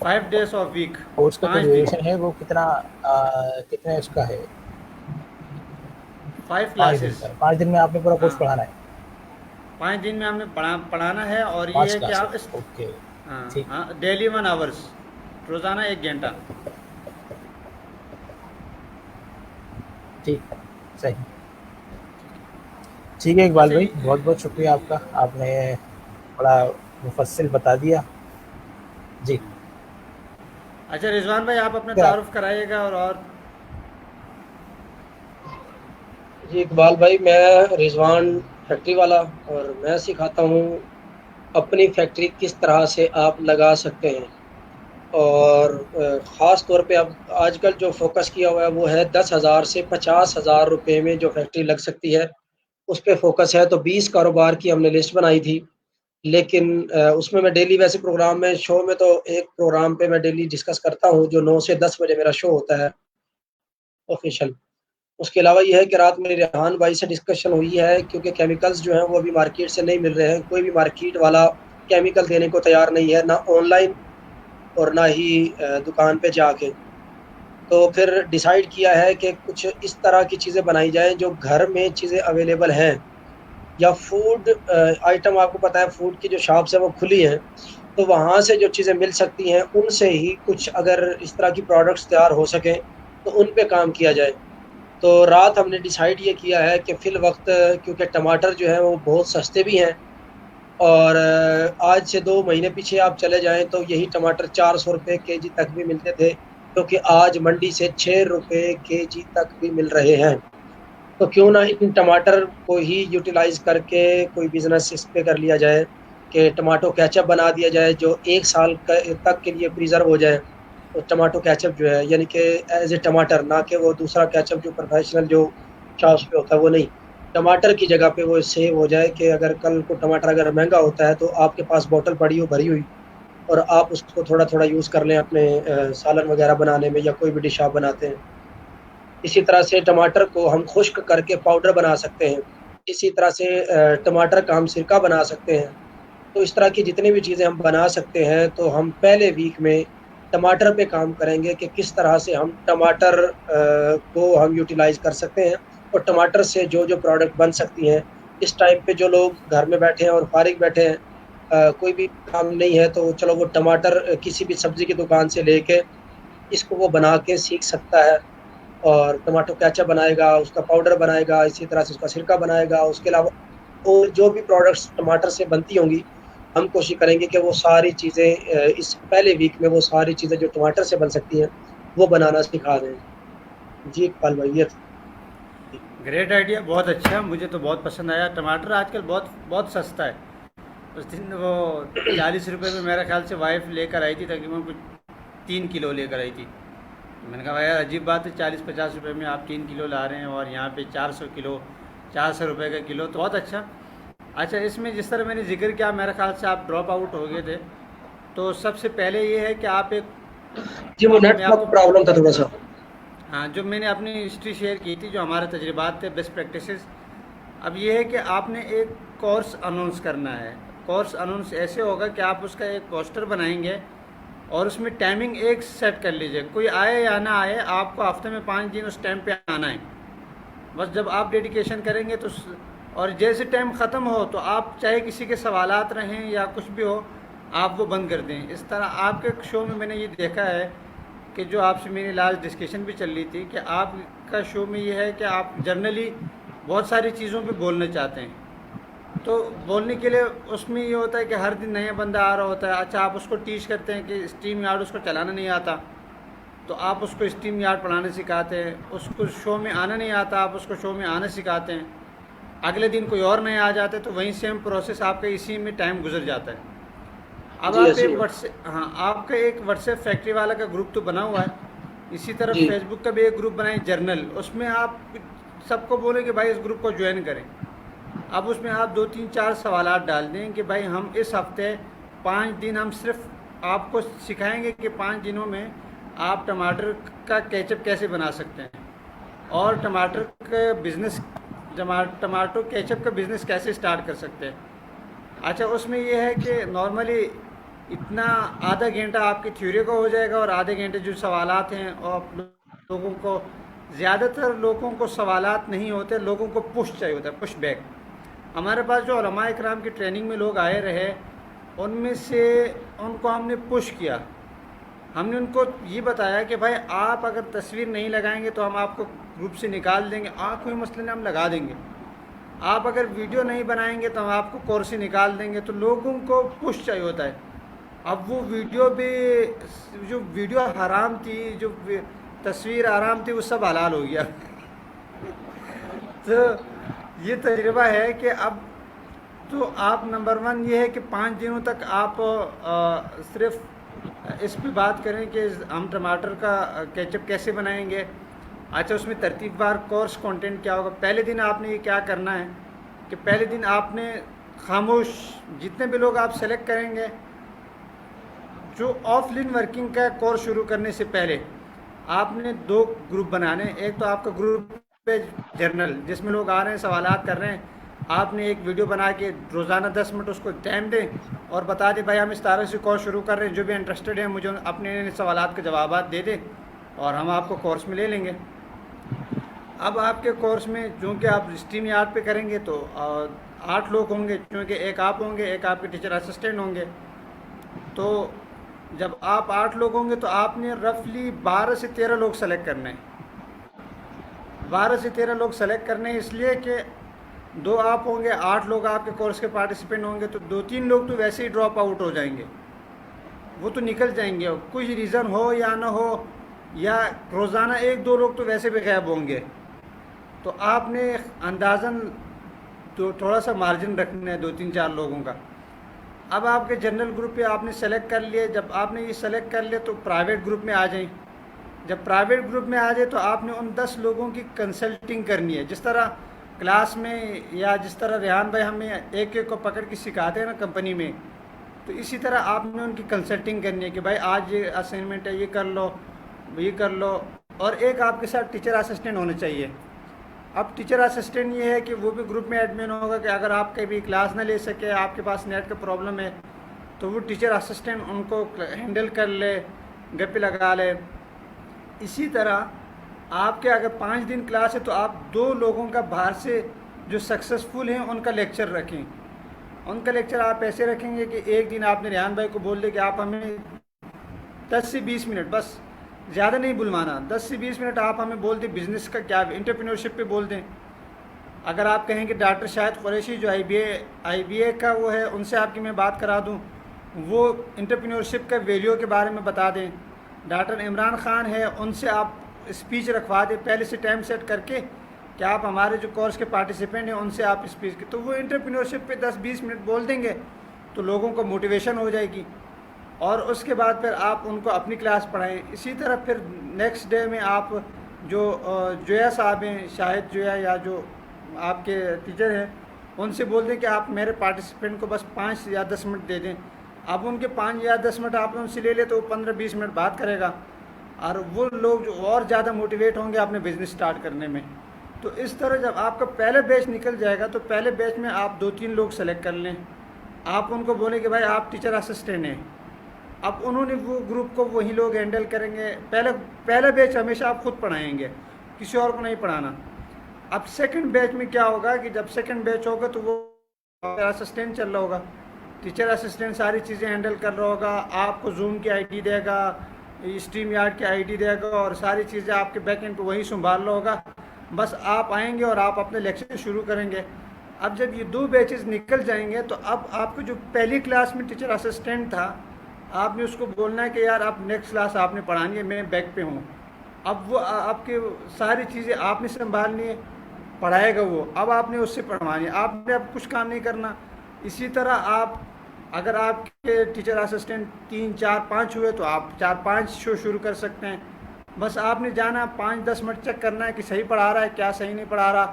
Speaker 1: 5 days ऑफ वीक,
Speaker 2: कोर्स का जो
Speaker 1: 5 दिन,
Speaker 2: ड्यूरेशन है वो कितने उसका है?
Speaker 1: 5
Speaker 2: 5 दिन
Speaker 1: क्लासेस।
Speaker 2: का है। 5 दिन में आपने पूरा कोर्स
Speaker 1: हाँ,
Speaker 2: पढ़ाना है?
Speaker 1: 5 दिन में हमने पढ़ाना है, और ये
Speaker 2: 5
Speaker 1: है कि आप
Speaker 2: क्लासेस, ओके।
Speaker 1: हाँ
Speaker 2: ठीक।
Speaker 1: हाँ, डेली 1 आवर्स, रोज़ाना 1 घंटा।
Speaker 2: ठीक। सही। ठीक है इकबाल
Speaker 1: अच्छा
Speaker 2: भाई, बहुत बहुत शुक्रिया आपका, आपने बड़ा मुफस्सिल बता दिया जी।
Speaker 1: अच्छा रिजवान भाई, आप अपना
Speaker 2: फिर आप
Speaker 1: तारुफ कराइएगा। और
Speaker 3: जी इकबाल भाई, मैं रिजवान फैक्ट्री वाला, और मैं सिखाता हूँ अपनी फैक्ट्री किस तरह से आप लगा सकते हैं। और ख़ास तौर पे अब आजकल जो फोकस किया हुआ है वो है 10,000 से 50,000 रुपए में जो फैक्ट्री लग सकती है, उस पे फोकस है। तो 20 कारोबार की हमने लिस्ट बनाई थी, लेकिन उसमें मैं डेली, वैसे प्रोग्राम में, शो में तो एक प्रोग्राम पे मैं डेली डिस्कस करता हूँ जो 9 से 10 बजे मेरा शो होता है ऑफिशियल। उसके अलावा ये है कि रात में रेहान भाई से डिस्कशन हुई है, क्योंकि केमिकल्स जो हैं वो अभी मार्केट से नहीं मिल रहे हैं, कोई भी मार्केट वाला केमिकल देने को तैयार नहीं है, ना ऑनलाइन और ना ही दुकान पे जाके। तो फिर डिसाइड किया है कि कुछ इस तरह की चीज़ें बनाई जाएँ जो घर में चीज़ें अवेलेबल हैं, या फूड आइटम, आपको पता है फूड की जो शॉप्स हैं वो खुली हैं, तो वहाँ से जो चीज़ें मिल सकती हैं उनसे ही कुछ अगर इस तरह की प्रोडक्ट्स तैयार हो सकें तो उन पे काम किया जाए। तो रात हमने डिसाइड ये किया है कि फ़िल वक़्त, क्योंकि टमाटर जो हैं वो बहुत सस्ते भी हैं, और आज से 2 महीने पीछे आप चले जाएँ तो यही टमाटर 400 रुपए केजी तक भी मिलते थे, जो कि आज मंडी से 6 रुपए केजी तक भी मिल रहे हैं। तो क्यों ना इन टमाटर को ही यूटिलाइज़ करके कोई बिज़नेस इस पे कर लिया जाए कि टमाटो केचअप बना दिया जाए जो 1 साल तक के लिए प्रिज़र्व हो जाए। तो टमाटो केचअप जो है, यानी कि एज़ ए टमाटर, ना कि वो दूसरा केचअप जो प्रोफेशनल जो शॉप्स पे होता है वो नहीं। टमाटर की जगह पे वो सेव हो जाए कि अगर कल को टमाटर अगर महँगा होता है तो आपके पास बॉटल पड़ी हो भरी हुई, और आप उसको थोड़ा-थोड़ा यूज़ कर लें अपने सालन वग़ैरह बनाने में, या कोई भी डिश आप बनाते हैं। इसी तरह से टमाटर को हम खुश्क करके पाउडर बना सकते हैं। इसी तरह से टमाटर का हम सिरका बना सकते हैं। तो इस तरह की जितनी भी चीज़ें हम बना सकते हैं, तो हम पहले वीक में टमाटर पे काम करेंगे कि किस तरह से हम टमाटर को हम यूटिलाइज़ कर सकते हैं, और टमाटर से जो-जो प्रोडक्ट बन सकती हैं। इस टाइम पे जो लोग घर में बैठे हैं और फ़ारिग बैठे हैं, कोई भी काम नहीं है, तो चलो वो टमाटर किसी भी सब्ज़ी की दुकान से लेके इसको वो बना के सीख सकता है, और टमाटो केचअप बनाएगा, उसका पाउडर बनाएगा, इसी तरह से उसका सिरका बनाएगा। उसके अलावा और जो भी प्रोडक्ट्स टमाटर से बनती होंगी, हम कोशिश करेंगे कि वो सारी चीज़ें इस पहले वीक में वो सारी चीज़ें जो टमाटर से बन सकती हैं, वो बनाना सिखा दें। जी इकबाल भाई, ये
Speaker 1: ग्रेट आइडिया, बहुत अच्छा, मुझे तो बहुत पसंद आया। टमाटर आजकल बहुत बहुत सस्ता है। उस दिन वो 40 रुपये में मेरा ख्याल से वाइफ लेकर आई थी, तकरीबन कुछ 3 किलो लेकर आई थी। मैंने कहा यार अजीब बात है, 40-50 रुपये में आप 3 किलो ला रहे हैं और यहाँ पे 400 किलो, 400 रुपये का किलो, तो बहुत अच्छा। अच्छा, इसमें जिस तरह मैंने जिक्र किया, मेरा ख्याल से आप ड्रॉप आउट हो गए थे, तो सबसे पहले ये है कि आप एक,
Speaker 3: जी वो
Speaker 1: मैं
Speaker 3: नेटवर्क
Speaker 1: आपको,
Speaker 3: प्रॉब्लम था थोड़ा सा।
Speaker 1: हाँ, जो मैंने अपनी हिस्ट्री शेयर की थी, जो हमारे तजुर्बात थे, बेस्ट प्रैक्टिसेस। अब ये है कि आपने एक कोर्स अनाउंस करना है। कोर्स अनाउंस ऐसे होगा कि आप उसका एक पोस्टर बनाएंगे और उसमें टाइमिंग एक सेट कर लीजिए, कोई आए या ना आए, आपको हफ्ते में 5 दिन उस टाइम पे आना है। बस जब आप डेडिकेशन करेंगे तो और जैसे टाइम ख़त्म हो तो आप चाहे किसी के सवालात रहें या कुछ भी हो, आप वो बंद कर दें। इस तरह आपके शो में मैंने ये देखा है कि जो आपसे मेरी लास्ट डिस्कशन भी चल रही थी कि आपका शो में ये है कि आप जर्नली बहुत सारी चीज़ों पे बोलना चाहते हैं। तो बोलने के लिए उसमें ये होता है कि हर दिन नया बंदा आ रहा होता है। अच्छा, आप उसको टीच करते हैं कि स्ट्रीम यार्ड उसको चलाना नहीं आता, तो आप उसको स्ट्रीम यार्ड पढ़ाना सिखाते हैं। उसको शो में आना नहीं आता, आप उसको शो में आना सिखाते हैं। अगले दिन कोई और नया आ जाता है, तो वहीं सेम प्रोसेस आपका इसी में टाइम गुजर जाता है। अब
Speaker 3: जी
Speaker 1: आप
Speaker 3: ऐसे ही
Speaker 1: एक
Speaker 3: है।
Speaker 1: व्हाट्सएप, हाँ, आपका एक व्हाट्सएप फैक्ट्री वाला का ग्रुप तो बना हुआ है, इसी तरह
Speaker 3: जी
Speaker 1: फेसबुक का भी एक ग्रुप बनाए जर्नल, उसमें आप सबको बोले कि भाई इस ग्रुप को ज्वाइन करें। अब उसमें आप 2-3-4 सवालात डाल दें कि भाई हम इस हफ्ते 5 दिन हम सिर्फ आपको सिखाएंगे कि 5 दिनों में आप टमाटर का केचप कैसे बना सकते हैं और टमाटर का बिज़नेस, टमाटो केचप का बिज़नेस कैसे स्टार्ट कर सकते हैं। अच्छा, उसमें ये है कि नॉर्मली इतना आधा घंटा आपकी थ्योरी का हो जाएगा और आधे घंटे जो सवालात हैं, और लोगों को, ज़्यादातर लोगों को सवालात नहीं होते, लोगों को पुश चाहिए होता है, पुश बैक। हमारे पास जो उलमा इकराम की ट्रेनिंग में लोग आए रहे, उनमें से उनको हमने पुश किया। हमने उनको ये बताया कि भाई आप अगर तस्वीर नहीं लगाएंगे तो हम आपको ग्रुप से निकाल देंगे, कोई मसला नहीं, हम लगा देंगे। आप अगर वीडियो नहीं बनाएंगे तो हम आपको कोर्स से निकाल देंगे। तो लोगों को पुश चाहिए होता है। अब वो वीडियो भी, जो वीडियो हराम थी, जो तस्वीर हराम थी, वो सब हलाल हो गया। तो ये तजुर्बा है कि अब तो आप नंबर 1 ये है कि 5 दिनों तक आप सिर्फ इस पे बात करें कि हम टमाटर का केचप कैसे बनाएंगे। अच्छा, उसमें तरतीबवार कोर्स कंटेंट क्या होगा। पहले दिन आपने ये क्या करना है कि पहले दिन आपने खामोश, जितने भी लोग आप सेलेक्ट करेंगे, जो ऑफलाइन वर्किंग का कोर्स शुरू करने से पहले आपने 2 ग्रुप बनाने। एक तो आपका ग्रुप पे जर्नल, जिसमें लोग आ रहे हैं, सवालात कर रहे हैं, आपने एक वीडियो बना के रोज़ाना 10 मिनट उसको टाइम दें और बता दें भाई हम इस तरह से कोर्स शुरू कर रहे हैं, जो भी इंटरेस्टेड है मुझे अपने सवालात के जवाब दे दें और हम आपको कोर्स में ले लेंगे। अब आपके कोर्स में चूँकि आप स्ट्रीम यार्ड पे करेंगे तो 8 लोग होंगे, क्योंकि एक आप होंगे, एक आपके टीचर असिस्टेंट होंगे। तो जब आप 8 लोग होंगे तो आपने रफली 12 से 13 लोग सेलेक्ट करने हैं। 12 से 13 लोग सेलेक्ट करने हैं, इसलिए कि 2 आप होंगे, 8 लोग आपके कोर्स के पार्टिसिपेंट होंगे, तो 2-3 लोग तो वैसे ही ड्रॉप आउट हो जाएंगे, वो तो निकल जाएंगे। कुछ रीज़न हो या ना हो, या रोज़ाना 1-2 लोग तो वैसे भी गायब होंगे। तो आपने अंदाज़न तो थोड़ा सा मार्जिन रखना है 2-3-4 लोगों का। अब आपके जनरल ग्रुप पे आपने सेलेक्ट कर लिए। जब आपने ये सेलेक्ट कर लिया तो प्राइवेट ग्रुप में आ जाएं। जब प्राइवेट ग्रुप में आ जाए तो आपने उन 10 लोगों की कंसल्टिंग करनी है। जिस तरह क्लास में या जिस तरह रेहान भाई हमें एक एक को पकड़ के सिखाते हैं ना कंपनी में, तो इसी तरह आपने उनकी कंसल्टिंग करनी है कि भाई आज ये असाइनमेंट है, ये कर लो, ये कर लो। और एक आपके साथ टीचर असिस्टेंट होना चाहिए। अब टीचर असिस्टेंट ये है कि वो भी ग्रुप में एडमिन होगा कि अगर आप कभी क्लास ना ले सके, आपके पास नेट का प्रॉब्लम है, तो वो टीचर असिस्टेंट उनको हैंडल कर ले, गप्पे लगा ले। इसी तरह आपके अगर 5 दिन क्लास है तो आप 2 लोगों का बाहर से जो सक्सेसफुल हैं उनका लेक्चर रखें। उनका लेक्चर आप ऐसे रखेंगे कि एक दिन आपने रेहान भाई को बोल दिया कि आप हमें 10 से 20 मिनट, बस ज़्यादा नहीं बुलवाना, 10 से 20 मिनट आप हमें बोल दें बिज़नेस का क्या, एंटरप्रेन्योरशिप पे बोल दें। अगर आप कहें कि डॉक्टर शाहिद कुरैशी जो IBA का वो है, उनसे आपकी मैं बात करा दूं, वो एंटरप्रेन्योरशिप का वैल्यू के बारे में बता दें। डॉक्टर इमरान ख़ान है, उनसे आप स्पीच रखवा दें, पहले से टाइम सेट करके कि आप हमारे जो कोर्स के पार्टिसिपेंट हैं उनसे आप स्पीच के, तो वो एंटरप्रेन्योरशिप पे 10-20 मिनट बोल देंगे तो लोगों को मोटिवेशन हो जाएगी, और उसके बाद फिर आप उनको अपनी क्लास पढ़ाएं। इसी तरह फिर नेक्स्ट डे में आप जो जोया साहब हैं, शाहिद जोया, या जो आपके टीचर हैं, उनसे बोल दें कि आप मेरे पार्टिसिपेंट को बस 5 या 10 मिनट दे दें। अब उनके 5 या 10 मिनट आपने उनसे ले ले तो वो 15-20 मिनट बात करेगा, और वो लोग जो और ज़्यादा मोटिवेट होंगे अपने बिज़नेस स्टार्ट करने में। तो इस तरह जब आपका पहले बैच निकल जाएगा तो पहले बैच में आप 2-3 लोग सेलेक्ट कर लें, आप उनको बोलें कि भाई आप टीचर असिस्टेंट हैं, अब उन्होंने वो ग्रुप को वही लोग हैंडल करेंगे। पहला बैच हमेशा आप खुद पढ़ाएंगे, किसी और को नहीं पढ़ाना। अब सेकंड बैच में क्या होगा कि जब सेकंड बैच होगा तो वो असिस्टेंट चल रहा होगा, टीचर असिस्टेंट सारी चीज़ें हैंडल कर रहा होगा, आपको जूम की आईडी देगा, स्ट्रीम यार्ड की आईडी देगा, और सारी चीज़ें आपके बैक एंड पे वही संभाल रहा होगा। बस आप आएंगे और आप अपने लेक्चर शुरू करेंगे। अब जब ये 2 बैचेस निकल जाएंगे तो अब आपको जो पहली क्लास में टीचर असिस्टेंट था, आपने उसको बोलना है कि यार आप नेक्स्ट क्लास आपने पढ़ानी है, मैं बैक पे हूँ। अब वो आपके सारी चीज़ें आपने संभालनी है, पढ़ाएगा वो, अब आपने उससे पढ़वानी है, आपने अब कुछ काम नहीं करना। इसी तरह आप अगर आपके टीचर असिस्टेंट 3, 4, 5 हुए तो आप 4-5 शो शुरू कर सकते हैं। बस आपने जाना 5-10 मिनट चेक करना है कि सही पढ़ा रहा है, क्या सही नहीं पढ़ा रहा,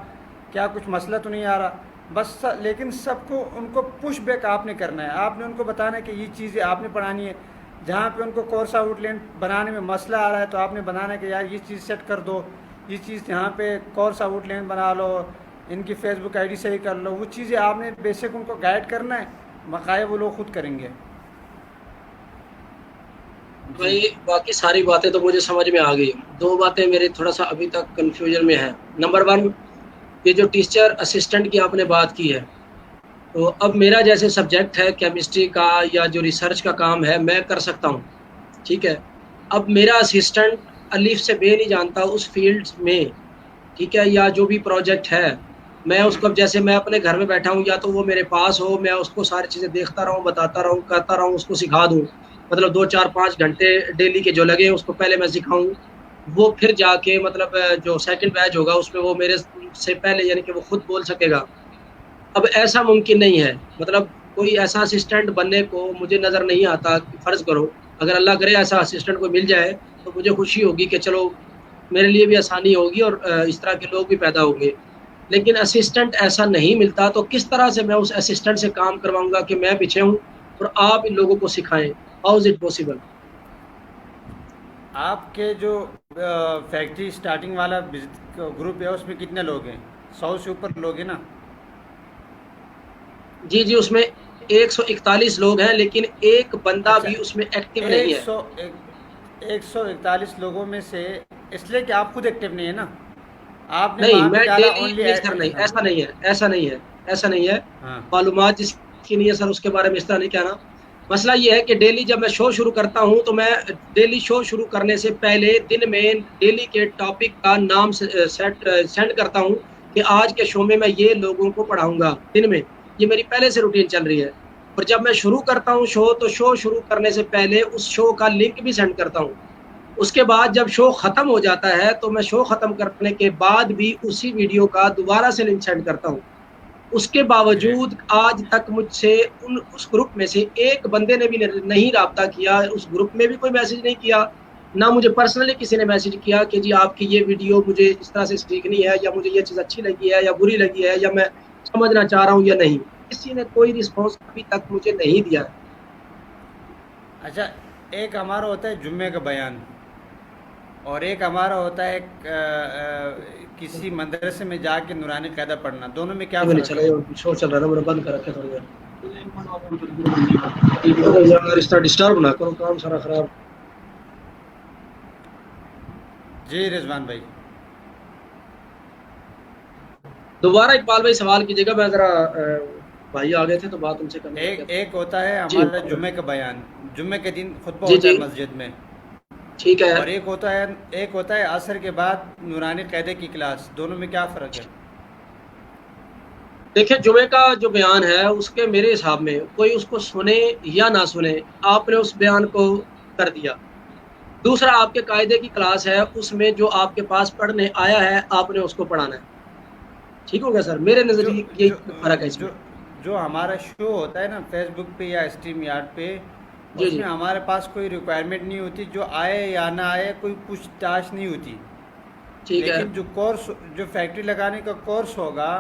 Speaker 1: क्या कुछ मसला तो नहीं आ रहा, बस लेकिन सबको उनको पुश बैक आपने करना है। आपने उनको बताना है कि ये चीज़ें आपने पढ़ानी है। जहाँ पे उनको कोर्स आउटलाइन बनाने में मसला आ रहा है तो आपने बनाना है कि यार ये चीज़ सेट कर दो, ये चीज़ यहाँ पे कोर्स आउटलाइन बना लो, इनकी फेसबुक आईडी सही कर लो, वो चीज़ें आपने बेसिक उनको गाइड करना है, बकाया वो लोग खुद करेंगे।
Speaker 3: भाई बाकी सारी बातें तो मुझे समझ में आ गई। 2 बातें मेरे थोड़ा सा अभी तक कंफ्यूजन में है। नंबर 1, ये जो टीचर असिस्टेंट की आपने बात की है, तो अब मेरा जैसे सब्जेक्ट है केमिस्ट्री का या जो रिसर्च का काम है मैं कर सकता हूँ, ठीक है। अब मेरा असिस्टेंट अलिफ से बे नहीं जानता उस फील्ड में, ठीक है, या जो भी प्रोजेक्ट है, मैं उसको जैसे मैं अपने घर में बैठा हूँ, या तो वो मेरे पास हो, मैं उसको सारी चीज़ें देखता रहूँ, बताता रहूँ, करता रहूँ, उसको सिखा दूँ, मतलब 2-4-5 घंटे डेली के जो लगे उसको पहले मैं सिखाऊँ, वो फिर जाके मतलब जो सेकंड बैच होगा उसमें वो मेरे से पहले यानी कि वो खुद बोल सकेगा। अब ऐसा मुमकिन नहीं है, मतलब कोई ऐसा असिस्टेंट बनने को मुझे नज़र नहीं आता। फ़र्ज़ करो अगर अल्लाह करे ऐसा असिस्टेंट कोई मिल जाए तो मुझे खुशी होगी कि चलो मेरे लिए भी आसानी होगी और इस तरह के लोग भी पैदा होंगे। लेकिन असिस्टेंट ऐसा नहीं मिलता, तो किस तरह से मैं उस असिस्टेंट से काम करवाऊंगा कि मैं पीछे हूँ और आप इन लोगों को सिखाएं? How is it possible?
Speaker 1: आपके जो फैक्ट्री स्टार्टिंग वाला ग्रुप है उसमें कितने लोग हैं? 100 से ऊपर लोग हैं ना?
Speaker 3: जी जी, उसमें 141 लोग हैं, लेकिन एक बंदा
Speaker 1: अच्छा,
Speaker 3: भी उसमें एक्टिव नहीं है।
Speaker 1: 141 लोगों में से, इसलिए कि आप खुद एक्टिव नहीं है ना, आपने
Speaker 3: नहीं,
Speaker 1: वहाँ पे
Speaker 3: मैं
Speaker 1: डाला
Speaker 3: डेली
Speaker 1: ओनली।
Speaker 3: नहीं सर, नहीं ऐसा नहीं है, ऐसा नहीं है, ऐसा नहीं है।
Speaker 1: हाँ,
Speaker 3: मालूमात जिसकी नहीं है सर उसके बारे में इस तरह नहीं कहना। मसला ये है कि डेली जब मैं शो शुरू करता हूँ तो मैं डेली शो शुरू करने से पहले दिन में डेली के टॉपिक का नाम सेंड करता हूँ कि आज के शो में मैं ये लोगों को पढ़ाऊंगा दिन में। ये मेरी पहले से रूटीन चल रही है। और जब मैं शुरू करता हूँ शो, तो शो शुरू करने से पहले उस शो का लिंक भी सेंड करता हूँ। उसके बाद जब शो ख़त्म हो जाता है तो मैं शो ख़त्म करने के बाद भी उसी वीडियो का दोबारा से लिंक सेंड करता हूँ। उसके बावजूद आज तक मुझसे उस ग्रुप में से एक बंदे ने भी नहीं राब्ता किया, उस ग्रुप में भी कोई मैसेज नहीं किया, ना मुझे पर्सनली किसी ने मैसेज किया कि जी आपकी ये वीडियो मुझे इस तरह से सीखनी है, या मुझे ये चीज़ अच्छी लगी है या बुरी लगी है, या मैं समझना चाह रहा हूँ या नहीं। किसी ने कोई रिस्पॉन्स अभी तक मुझे नहीं दिया है।
Speaker 1: अच्छा, एक हमारा होता है जुम्मे का बयान, और एक हमारा होता है किसी मदरसे में जाके नूरानी कायदा पढ़ना। दोनों में क्या फर्क है?
Speaker 3: शो चल रहा है, मैंने बंद कर रखा थोड़ी देर। डिस्टर्ब ना करो, काम सारा खराब।
Speaker 1: जी रिजवान भाई,
Speaker 3: दोबारा इकबाल भाई सवाल कीजिएगा। मैं जरा भाई आ गए थे तो बात उनसे करनी है।
Speaker 1: एक होता है हमारा जुम्मे का बयान, जुम्मे के दिन खुतबा
Speaker 3: जी,
Speaker 1: होता है
Speaker 3: जी।
Speaker 1: मस्जिद में,
Speaker 3: ठीक है।
Speaker 1: और एक होता है असर के बाद नूरानी कायदे की क्लास। दोनों में क्या फ़र्क है?
Speaker 3: देखिए, जुमे का जो बयान है उसके मेरे हिसाब में कोई उसको सुने या ना सुने, आपने उस बयान को कर दिया। दूसरा, आपके कायदे की क्लास है, उसमें जो आपके पास पढ़ने आया है आपने उसको पढ़ाना है। ठीक हो गया सर, मेरे
Speaker 1: जो
Speaker 3: नज़रिए यही
Speaker 1: जो
Speaker 3: फ़र्क है इसमें।
Speaker 1: जो जो हमारा शो होता है ना फेसबुक पे या स्ट्रीम यार्ड पे,
Speaker 3: जी
Speaker 1: उसमें
Speaker 3: जी।
Speaker 1: हमारे पास कोई रिक्वायरमेंट नहीं होती, जो आए या ना आए कोई पूछताछ नहीं होती।
Speaker 3: ठीक है।
Speaker 1: लेकिन जो कोर्स, जो फैक्ट्री लगाने का कोर्स होगा,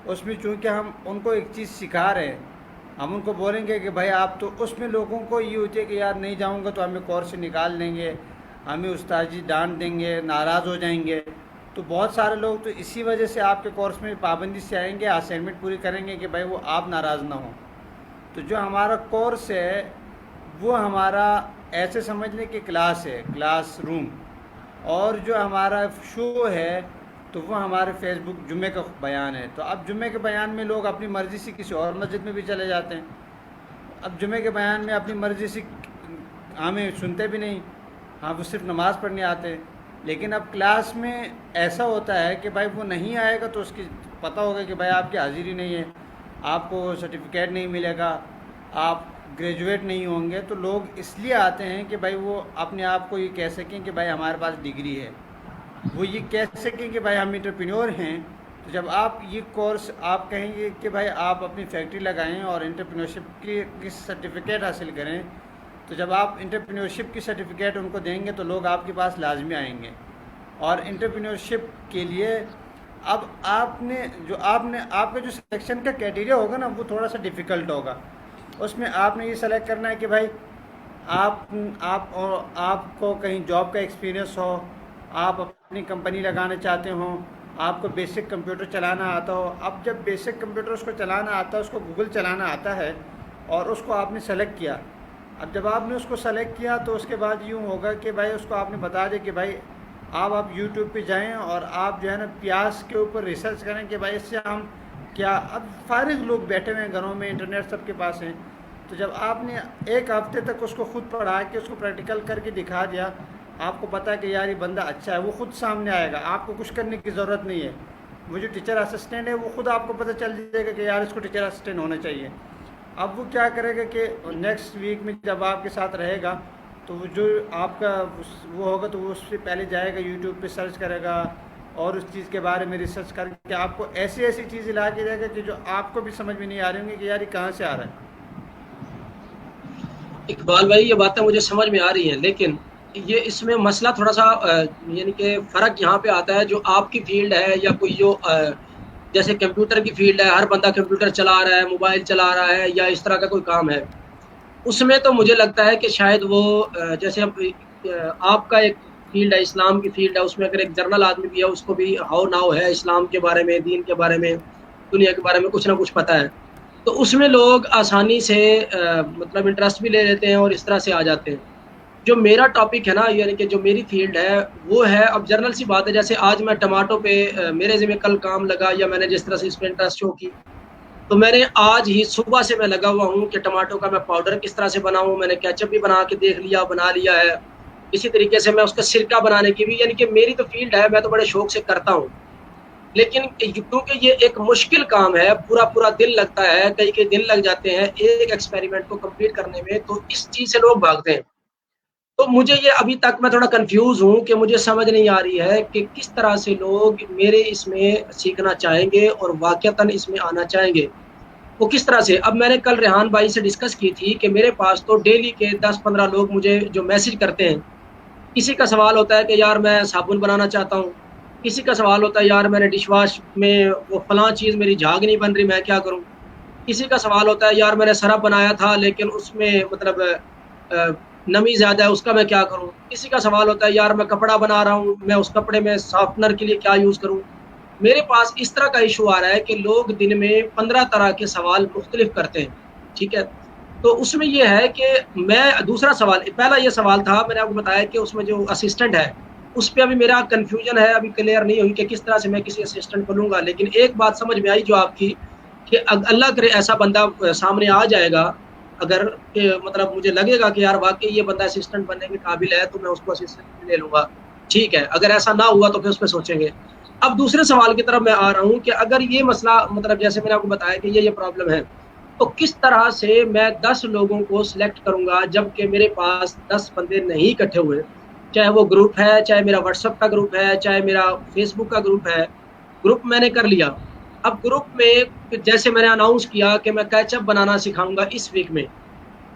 Speaker 1: उसमें चूंकि हम उनको एक चीज़ सिखा रहे हैं, हम उनको बोलेंगे कि भाई आप, तो उसमें लोगों को ये होती है कि यार नहीं जाऊंगा तो हमें कोर्स से निकाल देंगे, हमें उस्ताद जी डांट देंगे, नाराज़ हो जाएंगे। तो बहुत सारे लोग तो इसी वजह से आपके कोर्स में पाबंदी से आएंगे, असाइनमेंट पूरी करेंगे कि भाई वो आप नाराज़ ना हो। तो जो हमारा कोर्स है वो हमारा ऐसे समझ लें कि क्लास है, क्लास रूम। और जो हमारा शो है तो वो हमारे फेसबुक जुम्मे का बयान है। तो अब जुम्मे के बयान में लोग अपनी मर्ज़ी से किसी और मस्जिद में भी चले जाते हैं। अब जुम्मे के बयान में अपनी मर्ज़ी से हमें सुनते भी नहीं, हाँ वो सिर्फ नमाज़ पढ़ने आते हैं। लेकिन अब क्लास में ऐसा होता है कि भाई वो नहीं आएगा तो उसकी पता होगा कि भाई आपकी हाज़िरी नहीं है, आपको सर्टिफिकेट नहीं मिलेगा, आप ग्रेजुएट नहीं होंगे। तो लोग इसलिए आते हैं कि भाई वो अपने आप को ये कह सकें कि भाई हमारे पास डिग्री है, वो ये कह सकें कि भाई हम एंटरप्रेन्योर हैं। तो जब आप ये कोर्स आप कहेंगे कि भाई आप अपनी फैक्ट्री लगाएं और एंटरप्रेन्योरशिप की सर्टिफिकेट हासिल करें, तो जब आप एंटरप्रेन्योरशिप की सर्टिफिकेट उनको देंगे तो लोग आपके पास लाजमी आएंगे। और एंटरप्रेन्योरशिप के लिए अब आपने आपका जो सिलेक्शन का क्राइटेरिया होगा ना, वो थोड़ा सा डिफ़िकल्ट होगा। उसमें आपने ये सेलेक्ट करना है कि भाई आपको कहीं जॉब का एक्सपीरियंस हो, आप अपनी कंपनी लगाना चाहते हो, आपको बेसिक कंप्यूटर चलाना आता हो। अब जब बेसिक कंप्यूटर उसको चलाना आता है, उसको गूगल चलाना आता है, और उसको आपने सेलेक्ट किया। अब जब आपने उसको सेलेक्ट किया तो उसके बाद यूँ होगा कि भाई उसको आपने बता दें कि भाई आप यूट्यूब पे जाएं और आप जो है ना प्याज के ऊपर रिसर्च करें कि भाई इससे हम क्या। अब फारिग लोग बैठे हुए हैं घरों में, इंटरनेट सबके पास है। तो जब आपने एक हफ्ते तक उसको खुद पढ़ा के उसको प्रैक्टिकल करके दिखा दिया, आपको पता है कि यार ये बंदा अच्छा है, वो खुद सामने आएगा, आपको कुछ करने की ज़रूरत नहीं है। वो जो टीचर असिस्टेंट है वो खुद आपको पता चल जाएगा कि यार इसको टीचर असिस्टेंट होना चाहिए। अब वो क्या करेगा कि नेक्स्ट वीक में जब आपके साथ रहेगा तो वो जो आपका वो होगा तो वो उससे पहले जाएगा यूट्यूब पे सर्च करेगा और उस चीज़ के बारे में रिसर्च करके आपको ऐसी ऐसी चीज़ ला के देगा कि जो आपको भी समझ में नहीं आ रही होंगी कि यार ये कहाँ से आ रहा है।
Speaker 3: इकबाल भाई, ये बातें मुझे समझ में आ रही हैं, लेकिन ये इसमें मसला थोड़ा सा यानी कि फ़र्क यहाँ पे आता है। जो आपकी फील्ड है या कोई जो जैसे कंप्यूटर की फील्ड है, हर बंदा कंप्यूटर चला रहा है, मोबाइल चला रहा है, या इस तरह का कोई काम है, उसमें तो मुझे लगता है कि शायद वो जैसे अब आपका एक फील्ड है, इस्लाम की फील्ड है, उसमें अगर एक जर्नल आदमी भी है, उसको भी हाउ नाउ है इस्लाम के बारे में, दीन के बारे में, दुनिया के बारे में कुछ ना कुछ पता है, तो उसमें लोग आसानी से मतलब इंटरेस्ट भी ले लेते हैं और इस तरह से आ जाते हैं। जो मेरा टॉपिक है ना, यानी कि जो मेरी फील्ड है वो है, अब जर्नल सी बात है, जैसे आज मैं टमाटो पे मेरे ज़िम्मे कल काम लगा, या मैंने जिस तरह से इस पर इंटरेस्ट शो की, तो मैंने आज ही सुबह से मैं लगा हुआ हूँ कि टमाटो का मैं पाउडर किस तरह से बनाऊँ। मैंने केचप भी बना के देख लिया, बना लिया है। इसी तरीके से मैं उसका सिरका बनाने की भी, यानी कि मेरी तो फील्ड है, मैं तो बड़े शौक से करता हूँ। लेकिन क्योंकि ये एक मुश्किल काम है, पूरा पूरा दिन लगता है, कई कई दिन लग जाते हैं एक एक्सपेरिमेंट को कंप्लीट करने में, तो इस चीज़ से लोग भागते हैं। तो मुझे ये अभी तक मैं थोड़ा कंफ्यूज हूँ कि मुझे समझ नहीं आ रही है कि किस तरह से लोग मेरे इसमें सीखना चाहेंगे और वाक़तन इसमें आना चाहेंगे, वो किस तरह से। अब मैंने कल रेहान भाई से डिस्कस की थी कि मेरे पास तो डेली के 10-15 लोग मुझे जो मैसेज करते हैं। किसी का सवाल होता है कि यार मैं साबुन बनाना चाहता हूँ, किसी का सवाल होता है यार मैंने डिश वॉश में वो फलां चीज़ मेरी झाग नहीं बन रही, मैं क्या करूँ। किसी का सवाल होता है यार मैंने सरफ बनाया था लेकिन उसमें मतलब नमी ज़्यादा है, उसका मैं क्या करूँ। किसी का सवाल होता है यार मैं कपड़ा बना रहा हूँ, मैं उस कपड़े में सॉफ्टनर के लिए क्या यूज़ करूँ। मेरे पास इस तरह का इशू आ रहा है कि लोग दिन में 15 तरह के सवाल मुख्तलिफ करते हैं, ठीक है। तो उसमें ये है कि मैं दूसरा सवाल, पहला ये सवाल था, मैंने आपको बताया कि उसमें जो असिस्टेंट है उस पर अभी मेरा कन्फ्यूजन है, अभी क्लियर नहीं हुई कि किस तरह से मैं किसी असिस्टेंट को लूँगा। लेकिन एक बात समझ में आई जो आपकी, कि अल्लाह करे ऐसा बंदा सामने आ जाएगा, अगर मतलब मुझे लगेगा कि यार वाकई ये बंदा असिस्टेंट बनने के काबिल है, तो मैं उसको असिस्टेंट ले लूँगा, ठीक है। अगर ऐसा ना हुआ तो फिर उस पर सोचेंगे। अब दूसरे सवाल की तरफ मैं आ रहा हूँ कि अगर ये मसला, मतलब जैसे मैंने आपको बताया कि ये प्रॉब्लम है, तो किस तरह से मैं 10 लोगों को सिलेक्ट करूँगा जबकि मेरे पास 10 बंदे नहीं इकट्ठे हुए। चाहे वो ग्रुप है, चाहे मेरा व्हाट्सएप का ग्रुप है, चाहे मेरा फेसबुक का ग्रुप है। ग्रुप मैंने कर लिया, अब ग्रुप में जैसे मैंने अनाउंस किया कि मैं कैचअप बनाना सिखाऊंगा इस वीक में,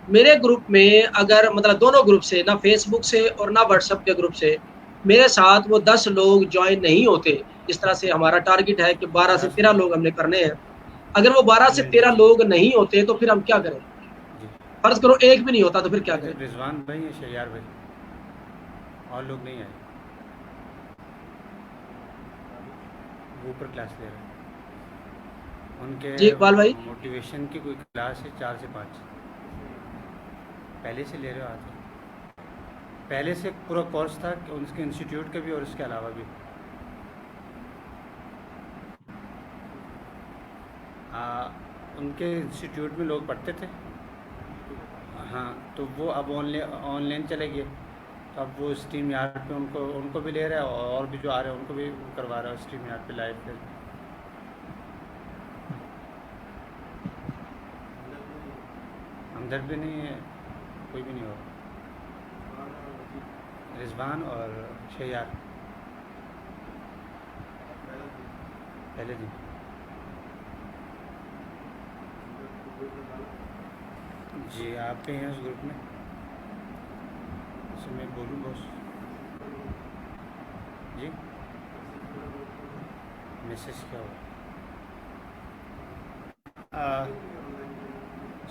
Speaker 3: मेरे ग्रुप में अगर मतलब दोनों ग्रुप से, ना फेसबुक से और ना व्हाट्सएप के ग्रुप से, मेरे साथ वो 10 लोग ज्वाइन नहीं होते। इस तरह से हमारा टारगेट है कि 12 से 13 लोग हमने करने हैं। अगर वो 12 से
Speaker 1: जी
Speaker 3: 13 लोग नहीं होते तो फिर हम क्या करें?
Speaker 1: जी।
Speaker 3: फर्ज करो एक भी नहीं होता तो फिर क्या
Speaker 1: ये
Speaker 3: करें?
Speaker 1: तो रिजवान भाई है, शैयार भाई, और लोग नहीं आए, वो ऊपर क्लास ले रहे हैं। उनके
Speaker 3: जी इकबाल भाई।
Speaker 1: मोटिवेशन की कोई क्लास है 4 से 5, पहले से ले रहे हो आते, पहले से पूरा कोर्स था उनके इंस्टीट्यूट का भी और इसके अलावा भी। उनके इंस्टीट्यूट में लोग पढ़ते थे, हाँ, तो वो अब ऑनलाइन चले गए, तो अब वो स्ट्रीम यार्ड पे उनको उनको भी ले रहा है, और भी जो आ रहे हैं उनको भी करवा रहा है स्ट्रीम यार्ड पे लाइव पे। हमदर्द भी नहीं है, कोई भी नहीं हो, रिजवान और शैयार पहले दिन। जी आप भी हैं उस ग्रुप में, इसमें मैं बोलूँ बॉस जी, मैसेज क्या हुआ?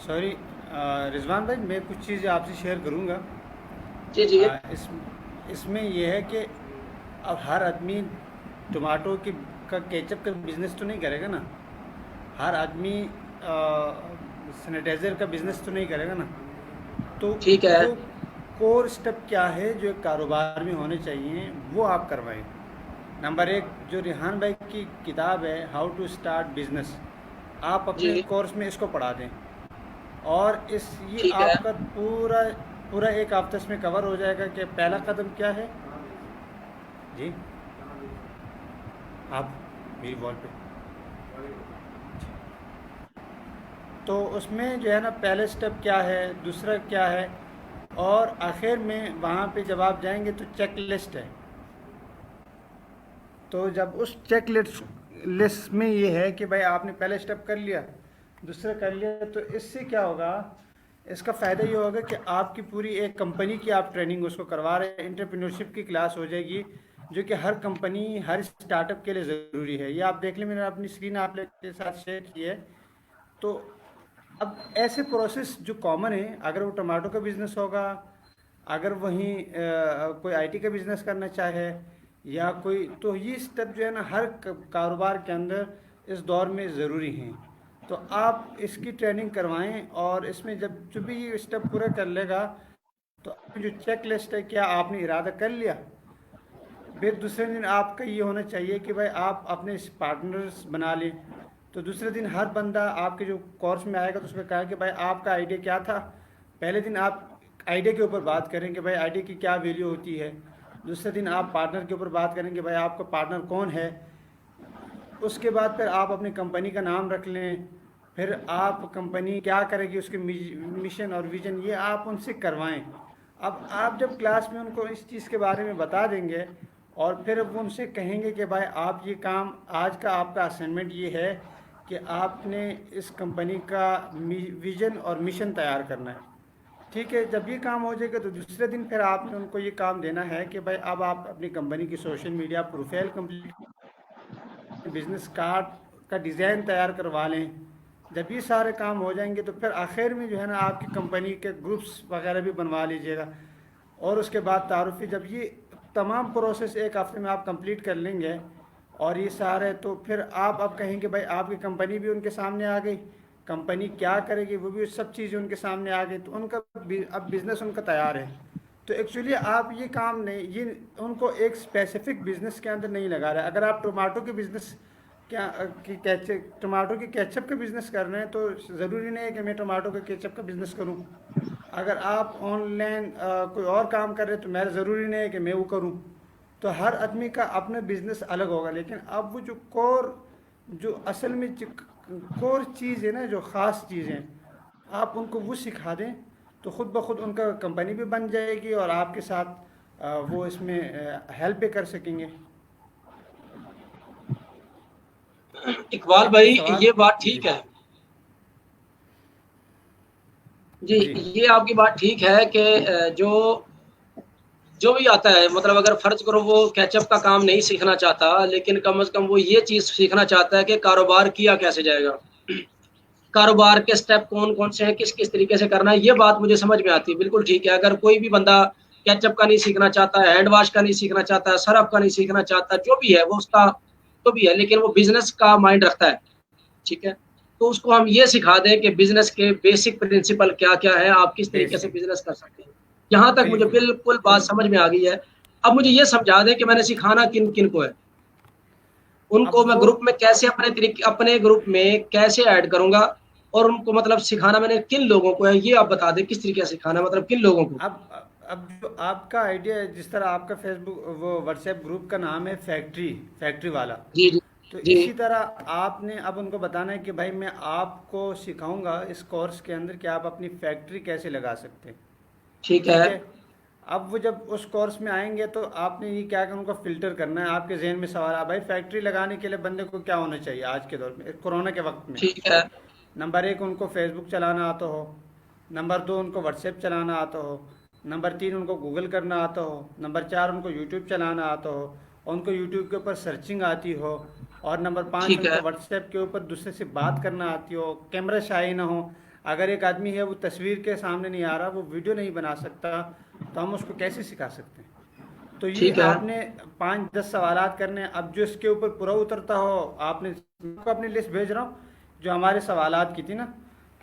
Speaker 1: सॉरी रिजवान भाई, मैं कुछ चीज़ें आपसे शेयर करूँगा।
Speaker 3: जी जी।
Speaker 1: इसमें यह है कि अब हर आदमी टमाटो की का केचप का बिज़नेस तो नहीं करेगा ना, हर आदमी सैनिटाइज़र का बिज़नेस तो नहीं करेगा ना। तो
Speaker 3: ठीक है।
Speaker 1: जो कोर स्टेप क्या है जो एक कारोबार में होने चाहिए वो आप करवाएं। नंबर एक, जो रिहान भाई की किताब है हाउ टू स्टार्ट बिजनेस, आप अपने
Speaker 3: जी
Speaker 1: कोर्स में इसको पढ़ा दें, और ये
Speaker 3: ठीक है।
Speaker 1: आपका पूरा पूरा एक हफ्ते इसमें कवर हो जाएगा कि पहला कदम क्या है। जी आप मेरी वॉल पे, तो उसमें जो है ना पहले स्टेप क्या है, दूसरा क्या है, और आखिर में वहाँ पे जब आप जाएंगे तो चेक लिस्ट है। तो जब उस चेक लिस्ट में ये है कि भाई आपने पहले स्टेप कर लिया, दूसरा कर लिया, तो इससे क्या होगा, इसका फ़ायदा ये होगा कि आपकी पूरी एक कंपनी की आप ट्रेनिंग उसको करवा रहे हैं, एंटरप्रेन्योरशिप की क्लास हो जाएगी, जो कि हर कंपनी हर स्टार्टअप के लिए ज़रूरी है। ये आप देख लें, मैंने अपनी स्क्रीन आप लोग के साथ शेयर की है। तो अब ऐसे प्रोसेस जो कॉमन है, अगर वो टमाटो का बिज़नेस होगा, अगर वहीं कोई आईटी का बिज़नेस करना चाहे या कोई, तो ये स्टेप जो है ना हर कारोबार के अंदर इस दौर में ज़रूरी हैं। तो आप इसकी ट्रेनिंग करवाएं, और इसमें जब भी ये स्टेप पूरा कर लेगा, तो जो चेक लिस्ट है, क्या आपने इरादा कर लिया, फिर दूसरे दिन आपका ये होना चाहिए कि भाई आप अपने पार्टनर्स बना लें। तो दूसरे दिन हर बंदा आपके जो कोर्स में आएगा तो उसका कहा कि भाई आपका आइडिया क्या था। पहले दिन आप आइडिया के ऊपर बात करें कि भाई आइडिया की क्या वैल्यू होती है। दूसरे दिन आप पार्टनर के ऊपर बात करें कि भाई आपका पार्टनर कौन है। उसके बाद फिर आप अपनी कंपनी का नाम रख लें, फिर आप कंपनी क्या करेगी, उसके मिशन और विजन, ये आप उनसे करवाएं। अब आप जब क्लास में उनको इस चीज़ के बारे में बता देंगे, और फिर वो उनसे कहेंगे कि भाई आप ये काम, आज का आपका असाइनमेंट ये है कि आपने इस कंपनी का विजन और मिशन तैयार करना है। ठीक है, जब ये काम हो जाएगा तो दूसरे दिन फिर आपने उनको ये काम देना है कि भाई अब आप अपनी कंपनी की social media profile complete, business card का डिज़ाइन तैयार करवा लें। जब ये सारे काम हो जाएंगे तो फिर आखिर में जो है ना आपकी कंपनी के ग्रुप्स वगैरह भी बनवा लीजिएगा। और उसके बाद तारुफ़ी, जब ये तमाम प्रोसेस एक हफ्ते में आप कंप्लीट कर लेंगे और ये सारे, तो फिर आप अब कहेंगे भाई आपकी कंपनी भी उनके सामने आ गई, कंपनी क्या करेगी वो भी सब चीज़ें उनके सामने आ गई, तो उनका अब बिज़नेस उनका तैयार है। तो एक्चुअली आप ये काम नहीं, ये उनको एक स्पेसिफिक बिज़नेस के अंदर नहीं लगा रहे। अगर आप टमाटो के बिज़नेस क्या कि टमाटो के केचप का बिज़नेस कर रहे हैं, तो ज़रूरी नहीं है कि मैं टमाटो के केचप का बिज़नेस करूं। अगर आप ऑनलाइन कोई और काम कर रहे हैं तो मेरा ज़रूरी नहीं है कि मैं वो करूं। तो हर आदमी का अपना बिज़नेस अलग होगा, लेकिन अब वो जो कोर, जो असल में कोर चीज़ है ना, जो ख़ास चीज़ें आप उनको वो सिखा दें, तो ख़ुद ब खुद उनका कंपनी भी बन जाएगी और आपके साथ वो इसमें हेल्प भी कर सकेंगे।
Speaker 3: इकबाल
Speaker 1: एक
Speaker 3: भाई,
Speaker 1: सवाल।
Speaker 3: ये बात
Speaker 1: जी
Speaker 3: ठीक है। जी,
Speaker 1: जी
Speaker 3: ये आपकी बात ठीक है कि जो जो भी आता है, मतलब अगर फ़र्ज़ करो वो केचअप का काम नहीं सीखना चाहता, लेकिन कम से कम वो ये चीज़ सीखना चाहता है कि कारोबार किया कैसे जाएगा। कारोबार के स्टेप कौन-कौन से हैं, किस-किस तरीके से करना है, ये बात मुझे समझ में आती है। बिल्कुल ठीक है, अगर कोई भी बंदा केचअप का नहीं सीखना चाहता, हैंड वॉश का नहीं सीखना चाहता, सरफ़ का नहीं सीखना चाहता, जो भी है वो उसका जो भी है, लेकिन वो बिज़नेस का माइंड रखता है, ठीक है? तो उसको हम ये सिखा दें कि बिज़नेस के बेसिक प्रिंसिपल क्या-क्या हैं, आप किस तरीके से
Speaker 1: बेसिक,
Speaker 3: बिज़नेस कर सकते हैं। यहाँ तक मुझे
Speaker 1: बिल्कुल।
Speaker 3: बिल्कुल बात समझ में आ गई है। अब मुझे ये समझा दें कि मैंने सिखाना किन-किन को है।
Speaker 1: अब
Speaker 3: उनको मैं
Speaker 1: वो
Speaker 3: ग्रुप में कैसे अपने ग्रुप में कैसे ऐड करूँगा, और उनको मतलब सिखाना मैंने किन लोगों को है, ये आप बता दें किस तरीके से सिखाना है, मतलब किन लोगों को?
Speaker 1: अब जो आपका आइडिया है, जिस तरह आपका फेसबुक वो व्हाट्सएप ग्रुप का नाम है फैक्ट्री, फैक्ट्री वाला,
Speaker 3: जी, जी।
Speaker 1: तो
Speaker 3: जी,
Speaker 1: इसी तरह आपने अब उनको बताना है कि भाई मैं आपको सिखाऊंगा इस कोर्स के अंदर कि आप अपनी फैक्ट्री कैसे लगा सकते हैं।
Speaker 3: ठीक है।
Speaker 1: ठीक है। अब वो जब उस कोर्स में आएंगे तो आपने ये क्या करना, उनको फ़िल्टर करना है। आपके जहन में सवाल आ, भाई फैक्ट्री लगाने के लिए बंदे को क्या होना चाहिए आज के दौर में, कोरोना के वक्त में?
Speaker 3: ठीक है।
Speaker 1: नंबर एक, उनको फेसबुक चलाना आता हो। नंबर दो, उनको व्हाट्सएप चलाना आता हो। नंबर तीन, उनको गूगल करना आता हो। नंबर चार, उनको यूट्यूब चलाना आता हो और उनको यूट्यूब के ऊपर सर्चिंग आती हो। और नंबर पाँच,
Speaker 3: ठीक
Speaker 1: उनको
Speaker 3: है।
Speaker 1: व्हाट्सएप के ऊपर दूसरे से बात करना आती हो, कैमरा शाई ना हो। अगर एक आदमी है वो तस्वीर के सामने नहीं आ रहा, वो वीडियो नहीं बना सकता, तो हम उसको कैसे सिखा सकते हैं? तो ये
Speaker 3: ठीक है।
Speaker 1: आपने 5-10 सवालात करने हैं। अब जो इसके ऊपर पूरा उतरता हो, आपने, मैं आपको अपनी लिस्ट भेज रहा हूँ जो हमारे सवालात की थी ना,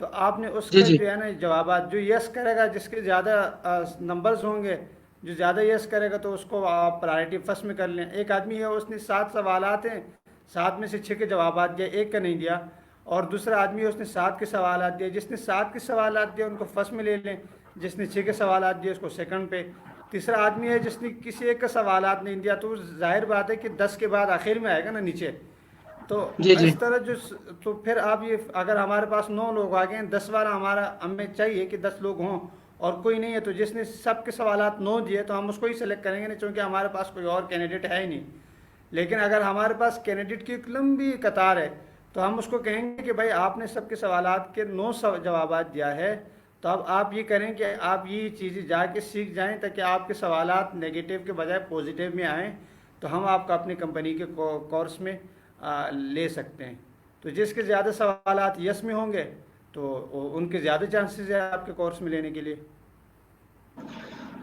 Speaker 1: तो आपने
Speaker 3: जी,
Speaker 1: उसका
Speaker 3: जी।
Speaker 1: जो है ना जवाबात, जो यस करेगा, जिसके ज़्यादा नंबर्स होंगे, जो ज़्यादा यस करेगा तो उसको आप प्रायोरिटी फर्स्ट में कर लें। एक आदमी है, उसने 7 सवालात हैं, 7 में से 6 के जवाबात दिया, एक का नहीं दिया। और दूसरा आदमी है, उसने 7 के सवालात दिए, जिसने 7 के सवालात दिए उनको फर्स्ट में ले लें, जिसने 6 के सवालात दिए उसको सेकंड पे। तीसरा आदमी है जिसने किसी एक का सवालात नहीं दिया, तो जाहिर बात है कि 10 के बाद आखिर में आएगा ना नीचे। तो
Speaker 3: जी, जी।
Speaker 1: इस तरह जो, तो फिर आप ये, अगर हमारे पास 9 लोग आ गए हैं, 10 वाला हमारा, हमें चाहिए कि 10 लोग हों और कोई नहीं है, तो जिसने सबके सवालात 9 दिए तो हम उसको ही सेलेक्ट करेंगे नहीं, क्योंकि हमारे पास कोई और कैंडिडेट है ही नहीं। लेकिन अगर हमारे पास कैंडिडेट की एक लंबी कतार है, तो हम उसको कहेंगे कि भाई आपने सबके सवालात के 9 जवाबात दिया है, तो अब आप ये करें कि आप ये चीज़ें जाके सीख जाएं, ताकि आपके सवालात नेगेटिव के बजाय पॉजिटिव में आएँ, तो हम आपको अपनी कंपनी के कोर्स में ले सकते हैं। तो जिसके ज़्यादा सवालात यस में होंगे, तो उनके ज़्यादा चांसेस है आपके कोर्स में लेने के लिए।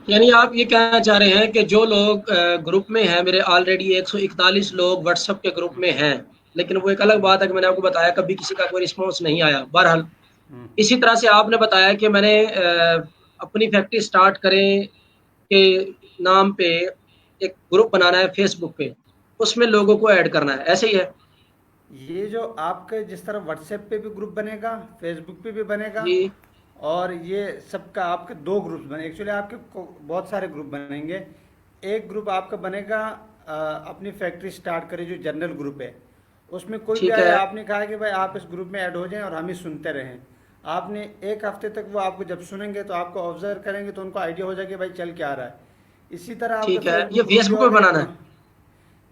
Speaker 3: यानी आप ये कहना चाह रहे हैं कि जो लोग ग्रुप में हैं, मेरे ऑलरेडी 141 लोग व्हाट्सएप के ग्रुप में हैं, लेकिन वो एक अलग बात है कि मैंने आपको बताया कभी किसी का कोई रिस्पॉन्स नहीं आया। बहरहाल,
Speaker 1: हम्म,
Speaker 3: इसी तरह से आपने बताया कि मैंने अपनी फैक्ट्री स्टार्ट करें के नाम पे एक ग्रुप बनाना है फेसबुक पे, उसमें लोगों को ऐड करना है, ऐसे ही है?
Speaker 1: ये जो आपके जिस तरह व्हाट्सएप पे भी ग्रुप बनेगा, फेसबुक पे भी बनेगा,
Speaker 3: जी।
Speaker 1: और ये सबका आपके 2 ग्रुप्स बने, एक्चुअली आपके बहुत सारे ग्रुप बनेंगे। एक ग्रुप आपका बनेगा अपनी फैक्ट्री स्टार्ट करें, जो जनरल ग्रुप है, उसमें कोई भी
Speaker 3: ठीक
Speaker 1: आए,
Speaker 3: है।
Speaker 1: आपने कहा कि भाई आप इस ग्रुप में ऐड हो जाएं और हम ही सुनते रहें। आपने एक हफ्ते तक वो आपको जब सुनेंगे तो आपको ऑब्जर्व करेंगे, तो उनको आइडिया हो जाएगा कि भाई चल क्या रहा है। इसी तरह आपका
Speaker 3: ठीक है, ये
Speaker 1: फेसबुक ग्रुप जो
Speaker 3: फेसबुक पे
Speaker 1: होगा,
Speaker 3: बनाना है?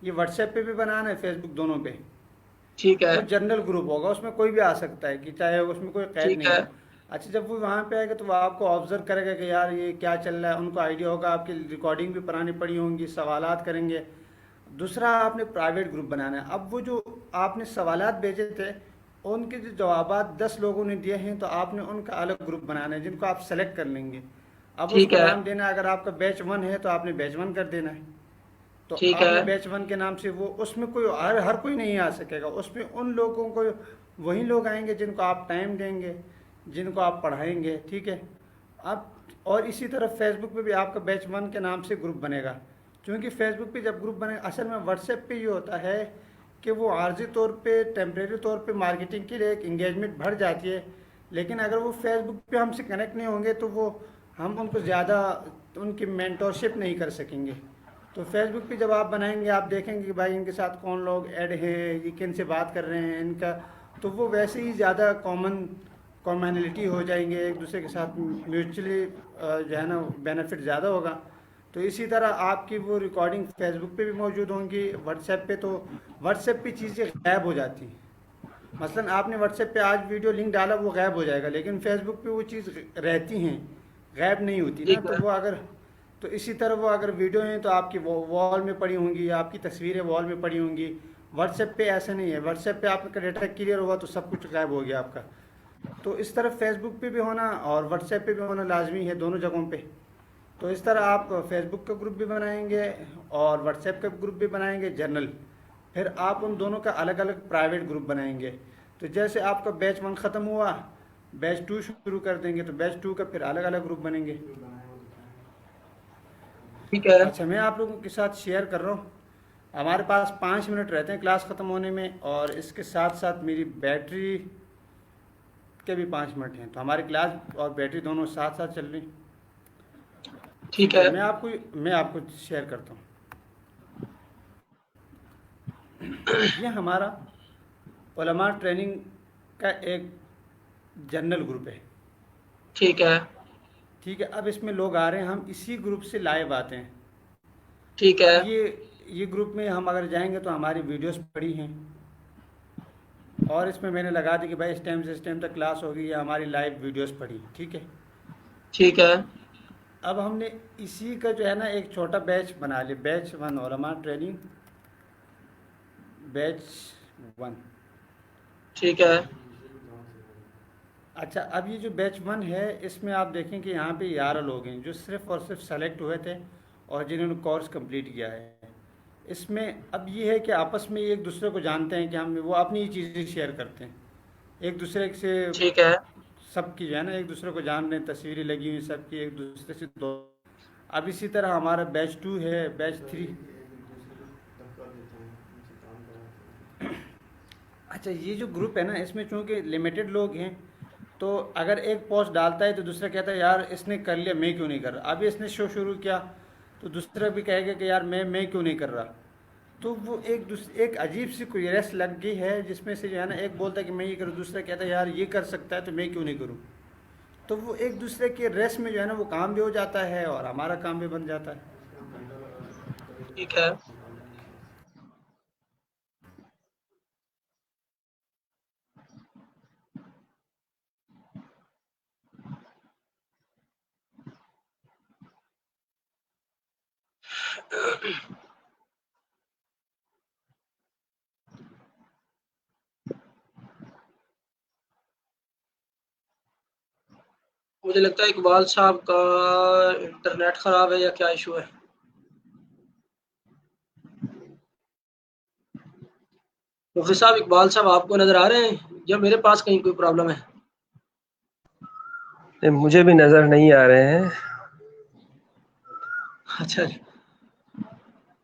Speaker 1: ये व्हाट्सएप पे भी बनाना है, फेसबुक, दोनों पे।
Speaker 3: ठीक है।
Speaker 1: वो जनरल ग्रुप होगा, उसमें कोई भी आ सकता है, कि चाहे उसमें कोई कैद
Speaker 3: ठीक
Speaker 1: नहीं
Speaker 3: है।
Speaker 1: है। अच्छा, जब वो वहाँ पे आएगा तो वो आपको ऑब्जर्व करेगा कि यार ये क्या चल रहा है, उनको आइडिया होगा, आपकी रिकॉर्डिंग भी पुरानी पड़ी होंगी, सवालात करेंगे। दूसरा, आपने प्राइवेट ग्रुप बनाना है। अब वो जो आपने सवालात भेजे थे, उनके जो जवाबात 10 लोगों ने दिए हैं, तो आपने उनका अलग ग्रुप बनाना है, जिनको आप सेलेक्ट कर लेंगे। अब
Speaker 3: ठीक
Speaker 1: उसको
Speaker 3: है।
Speaker 1: नाम देना है, अगर आपका बैच 1 है तो आपने बैच 1 कर देना है। तो
Speaker 3: ठीक है।
Speaker 1: आपने बैच 1 के नाम से, वो उसमें कोई हर कोई नहीं आ सकेगा, उसमें उन लोगों को, वही लोग आएंगे जिनको आप टाइम देंगे, जिनको आप पढ़ाएंगे, ठीक है। आप, और इसी तरह फेसबुक पे भी आपका बैच 1 के नाम से ग्रुप बनेगा। क्योंकि फेसबुक पे जब ग्रुप बने, असल में व्हाट्सएप पे ये होता है कि वो आर्जी तौर पे, टेम्परेरी तौर पे मार्केटिंग के लिए एक इंगेजमेंट बढ़ जाती है। लेकिन अगर वो फेसबुक पे हमसे कनेक्ट नहीं होंगे, तो वो, हम उनको ज़्यादा उनकी मेंटोरशिप नहीं कर सकेंगे। तो फेसबुक पे जब आप बनाएंगे, आप देखेंगे कि भाई इनके साथ कौन लोग ऐड हैं, ये किन से बात कर रहे हैं, इनका, तो वो वैसे ही ज़्यादा कॉमनैलिटी हो जाएंगे, एक दूसरे के साथ म्यूचुअली जो है ना बेनिफिट ज़्यादा होगा। तो इसी तरह आपकी वो रिकॉर्डिंग फेसबुक पे भी मौजूद होंगी, व्हाट्सएप पे। तो व्हाट्सएप पे चीज़ें गायब हो जाती हैं। मसलन आपने व्हाट्सएप पे आज वीडियो लिंक डाला, वो गायब हो जाएगा, लेकिन फेसबुक पे वो चीज़ रहती हैं, गायब नहीं होती ना।
Speaker 3: ठीक
Speaker 1: तो
Speaker 3: है।
Speaker 1: वो अगर, तो इसी तरह वो अगर वीडियो हैं तो आपकी वॉल में पड़ी होंगी, या आपकी तस्वीरें वॉल में पड़ी होंगी। व्हाट्सएप पे ऐसा नहीं है। व्हाट्सएप पे आपका डेटा क्लियर हुआ तो सब कुछ गायब हो गया आपका। तो इस तरह फेसबुक पे भी होना और व्हाट्सएप पे भी होना लाजमी है, दोनों जगहों पे। तो इस तरह आप फेसबुक का ग्रुप भी बनाएंगे और व्हाट्सएप का ग्रुप भी बनाएंगे जनरल। फिर आप उन दोनों का अलग अलग प्राइवेट ग्रुप बनाएंगे। तो जैसे आपका बैच 1 ख़त्म हुआ, बैच 2 शुरू कर देंगे, तो बैच 2 का फिर अलग अलग ग्रुप बनेंगे।
Speaker 3: ठीक है।
Speaker 1: अच्छा, मैं आप लोगों के साथ शेयर कर रहा हूँ। हमारे पास 5 मिनट रहते हैं क्लास ख़त्म होने में, और इसके साथ साथ मेरी बैटरी के भी 5 मिनट हैं। तो हमारी क्लास और बैटरी दोनों साथ साथ चल रही।
Speaker 3: ठीक
Speaker 1: ठीक है,
Speaker 3: है।
Speaker 1: मैं आपको शेयर करता हूँ। ये हमारा उलमा ट्रेनिंग का एक जनरल ग्रुप है।
Speaker 3: ठीक है।
Speaker 1: ठीक है, अब इसमें लोग आ रहे हैं, हम इसी ग्रुप से लाइव आते हैं।
Speaker 3: ठीक
Speaker 1: अब
Speaker 3: है।
Speaker 1: ये ग्रुप में हम अगर जाएंगे तो हमारी वीडियोस पड़ी हैं, और इसमें मैंने लगा दी कि भाई इस टाइम से इस टाइम तक क्लास होगी, या हमारी लाइव वीडियोस पड़ी। ठीक है,
Speaker 3: ठीक है।
Speaker 1: अब हमने इसी का जो है ना एक छोटा बैच बना लिया, बैच 1 उलमा ट्रेनिंग बैच 1।
Speaker 3: ठीक है।
Speaker 1: अच्छा, अब ये जो बैच 1 है, इसमें आप देखें कि यहाँ पे 11 लोग हैं जो सिर्फ़ और सिर्फ सेलेक्ट हुए थे और जिन्होंने कोर्स कंप्लीट किया है। इसमें अब ये है कि आपस में एक दूसरे को जानते हैं, कि हम वो अपनी चीज़ें शेयर करते हैं एक दूसरे से।
Speaker 3: ठीक है।
Speaker 1: सबकी जो है ना एक दूसरे को जान रहे हैं, तस्वीरें लगी हुई सबकी एक दूसरे से दो। अब इसी तरह हमारा बैच 2 है, बैच 3। अच्छा, ये जो ग्रुप है ना, इसमें चूंकि लिमिटेड लोग हैं, तो अगर एक पोस्ट डालता है तो दूसरा कहता है यार इसने कर लिया, मैं क्यों नहीं कर रहा। अभी इसने शो शुरू किया तो दूसरा भी कहेगा कि यार मैं क्यों नहीं कर रहा। तो वो एक अजीब सी कोई रेस लग गई है, जिसमें से जो है ना एक बोलता है कि मैं ये करूँ, दूसरा कहता है यार ये कर सकता है तो मैं क्यों नहीं करूँ। तो वो एक दूसरे के रेस में जो है ना वो काम भी हो जाता है और हमारा काम भी बन जाता है।
Speaker 3: ठीक है। मुझे लगता है इकबाल साहब का इंटरनेट खराब है या क्या इशू है। मुफ्ती साहब, इकबाल साहब आपको नजर आ रहे हैं या मेरे पास कहीं कोई प्रॉब्लम है?
Speaker 4: मुझे भी नजर नहीं आ रहे हैं।
Speaker 3: अच्छा,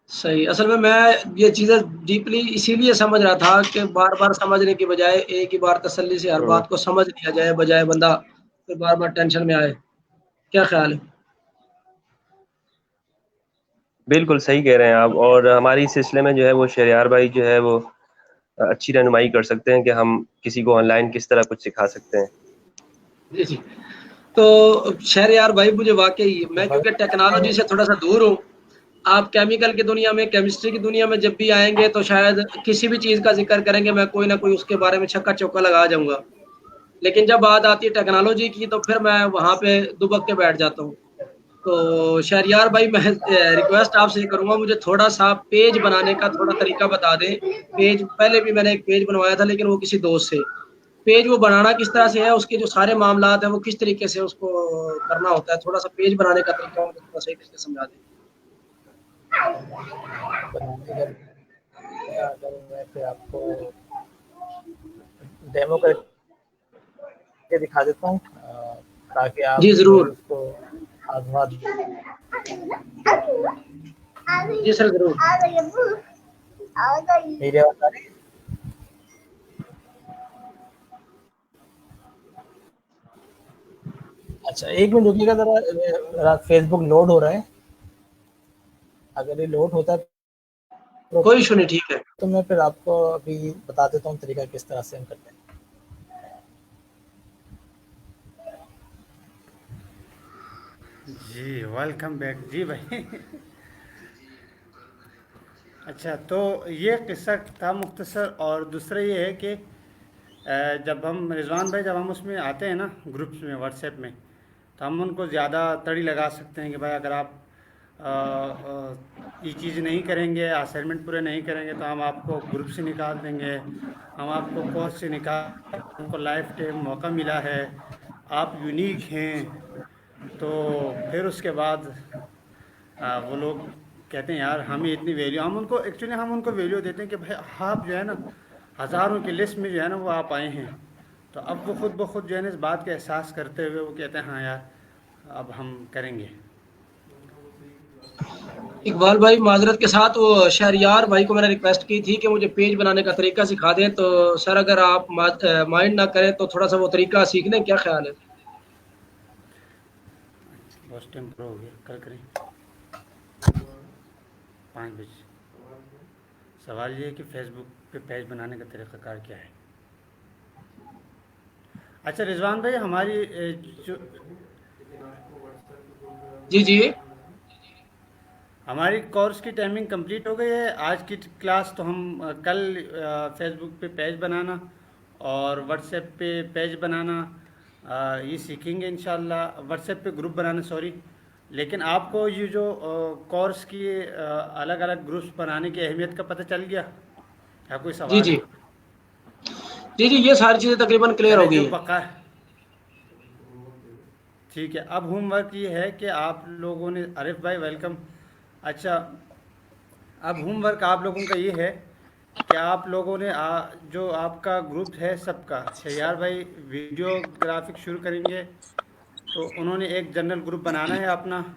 Speaker 3: सही। असल में मैं ये चीज़ें डीपली इसीलिए समझ रहा था कि बार-बार समझने की बजाय एक ही बार तसल्ली से हर
Speaker 4: हम्म,
Speaker 3: बात को समझ लिया जाए, बजाय बंदा फिर बार-बार टेंशन में आए। क्या ख्याल है?
Speaker 4: बिल्कुल सही कह रहे हैं आप। और हमारी इस सिलसिले में जो है वो शहरयार भाई जो है वो अच्छी रहनुमाई कर सकते हैं कि हम किसी को ऑनलाइन किस तरह कुछ सिखा सकते हैं।
Speaker 3: जी, जी। तो शहरयार भाई, मुझे वाक़ई मैं
Speaker 2: भाई
Speaker 3: क्योंकि टेक्नोलॉजी से थोड़ा-सा दूर हूँ। आप केमिकल की दुनिया में, केमिस्ट्री की दुनिया में जब भी आएँगे तो शायद किसी भी चीज़ का ज़िक्र करेंगे, मैं कोई ना कोई उसके बारे में छक्का-चौका लगा जाऊँगा। लेकिन जब बात आती है टेक्नोलॉजी की तो फिर मैं वहाँ पे दुबक के बैठ जाता हूँ। तो शहरयार भाई, मैं रिक्वेस्ट आपसे करूँगा, मुझे थोड़ा-सा पेज बनाने का थोड़ा तरीका बता दें। पेज पहले भी मैंने एक पेज बनवाया था, लेकिन वो किसी दोस्त से। पेज वो बनाना किस तरह से है, उसके जो सारे मामलात हैं वो किस तरीके से उसको करना होता है, थोड़ा-सा पेज बनाने का तरीका मुझे थोड़ा सही तरीके से समझा दें।
Speaker 2: बनाने का अगर मैं फिर आपको डेमो करके दिखा देता हूँ, ताकि आप
Speaker 3: जी,
Speaker 2: जो है
Speaker 3: ज़रूर।
Speaker 2: उसको आजमा।
Speaker 3: जी सर, ज़रूर।
Speaker 2: मेरी आवाज आ रही है? अच्छा, एक मिनट रुकिएगा जरा, फेसबुक लोड हो रहा है। अगर ये लोड होता है
Speaker 3: कोई इश्यू नहीं, ठीक है।
Speaker 2: तो मैं फिर आपको अभी बता देता हूँ तरीका किस तरह से हम करते हैं।
Speaker 1: जी वेलकम बैक जी भाई। अच्छा, तो ये किस्सा था मुख्तसर। और दूसरा ये है कि जब हम रिजवान भाई, जब हम उसमें आते हैं ना ग्रुप्स में व्हाट्सएप में, तो हम उनको ज़्यादा तड़ी लगा सकते हैं कि भाई अगर आप ये चीज़ नहीं करेंगे, असाइनमेंट पूरे नहीं करेंगे तो हम आपको ग्रुप से निकाल देंगे, हम आपको कोर्स से निकाल, आपको लाइफ टाइम मौका मिला है, आप यूनिक हैं। तो फिर उसके बाद वो लोग कहते हैं यार हमें इतनी वैल्यू, हम उनको एक्चुअली हम उनको वैल्यू देते हैं कि भाई आप जो है ना हज़ारों की लिस्ट में जो है ना वो आप आए हैं। तो अब वो खुद ब खुद जो है ना इस बात का एहसास करते हुए वो कहते हैं हाँ यार अब हम करेंगे।
Speaker 3: इकबाल भाई माजरत के साथ, वो शहरियार भाई को मैंने रिक्वेस्ट की थी कि मुझे पेज बनाने का तरीका सिखा दें, तो सर अगर आप माइंड ना करें तो थोड़ा सा वो तरीका सीख लें, क्या ख्याल है?
Speaker 1: बस टाइम पूरा हो गया, कल करें 5 बजे। सवाल ये है कि फेसबुक पे पेज बनाने का तरीक़ाकार क्या है। अच्छा रिजवान भाई, हमारी जो
Speaker 3: जी जी।
Speaker 1: हमारी कोर्स की टाइमिंग कंप्लीट हो गई है। आज की क्लास तो हम कल फेसबुक पे पेज बनाना और व्हाट्सएप पे पेज बनाना ये सीखेंगे इंशाल्लाह। व्हाट्सएप पे ग्रुप बनाना, सॉरी। लेकिन आपको ये जो कोर्स की अलग अलग ग्रुप्स बनाने की अहमियत का पता चल गया? क्या कोई
Speaker 3: जी
Speaker 1: सवाल
Speaker 3: जी।
Speaker 1: है?
Speaker 3: जी जी, ये सारी चीज़ें तकरीबन क्लियर हो
Speaker 1: चले
Speaker 3: गई
Speaker 1: जो
Speaker 3: हैं।
Speaker 1: बका, ठीक है। अब होमवर्क ये है कि आप लोगों ने, आरिफ भाई वेलकम। अच्छा, अब होमवर्क आप लोगों का ये है कि आप लोगों ने जो आपका ग्रुप है सबका, शहयार भाई वीडियो ग्राफिक शुरू करेंगे तो उन्होंने एक जनरल ग्रुप बनाना है अपना।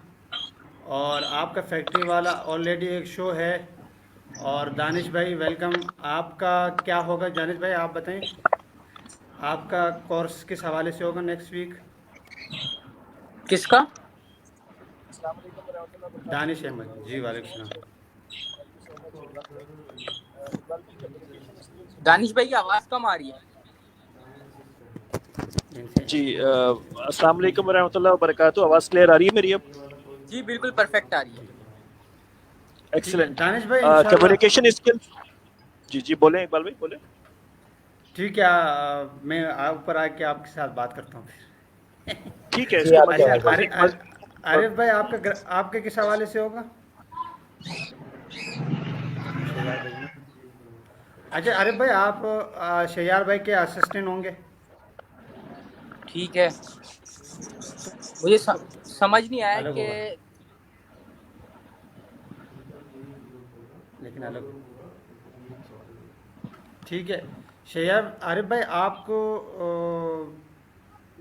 Speaker 1: और आपका फैक्ट्री वाला ऑलरेडी एक शो है। और दानिश भाई वेलकम। आपका क्या होगा दानिश भाई, आप बताएं आपका कोर्स किस हवाले से होगा नेक्स्ट वीक?
Speaker 5: किसका?
Speaker 1: दानिश अहमद जी, वालेकुम सलाम।
Speaker 5: दानिश भाई की आवाज कम आ रही है।
Speaker 1: इनसे
Speaker 6: जी अस्सलाम वालेकुम रहमतुल्लाहि व बरकातहू। आवाज़ क्लियर आ रही है मेरी अब?
Speaker 5: जी बिल्कुल परफेक्ट आ रही है।
Speaker 1: ठीक है
Speaker 6: एक्सीलेंट।
Speaker 1: दानिश भाई, इंशाल्लाह।
Speaker 6: Communication skills. जी जी, बोलें इकबाल भाई, बोलें।
Speaker 1: ठीक है, मैं ऊपर आके आपके साथ बात करता हूँ फिर।
Speaker 6: ठीक है,
Speaker 2: जी
Speaker 6: इसके
Speaker 2: आप क्या
Speaker 1: अच्छा,
Speaker 6: मजीद
Speaker 2: है?
Speaker 6: मजीद
Speaker 1: आरिफ भाई आपके किस हवाले से होगा? शैयार भाई ना। अच्छा आरिफ भाई, आप शैयार भाई के असिस्टेंट होंगे।
Speaker 5: ठीक है, मुझे समझ नहीं आया
Speaker 1: अलग
Speaker 5: कि
Speaker 1: होगा, लेकिन अलग होगा। ठीक है शैयार, आरिफ भाई आपको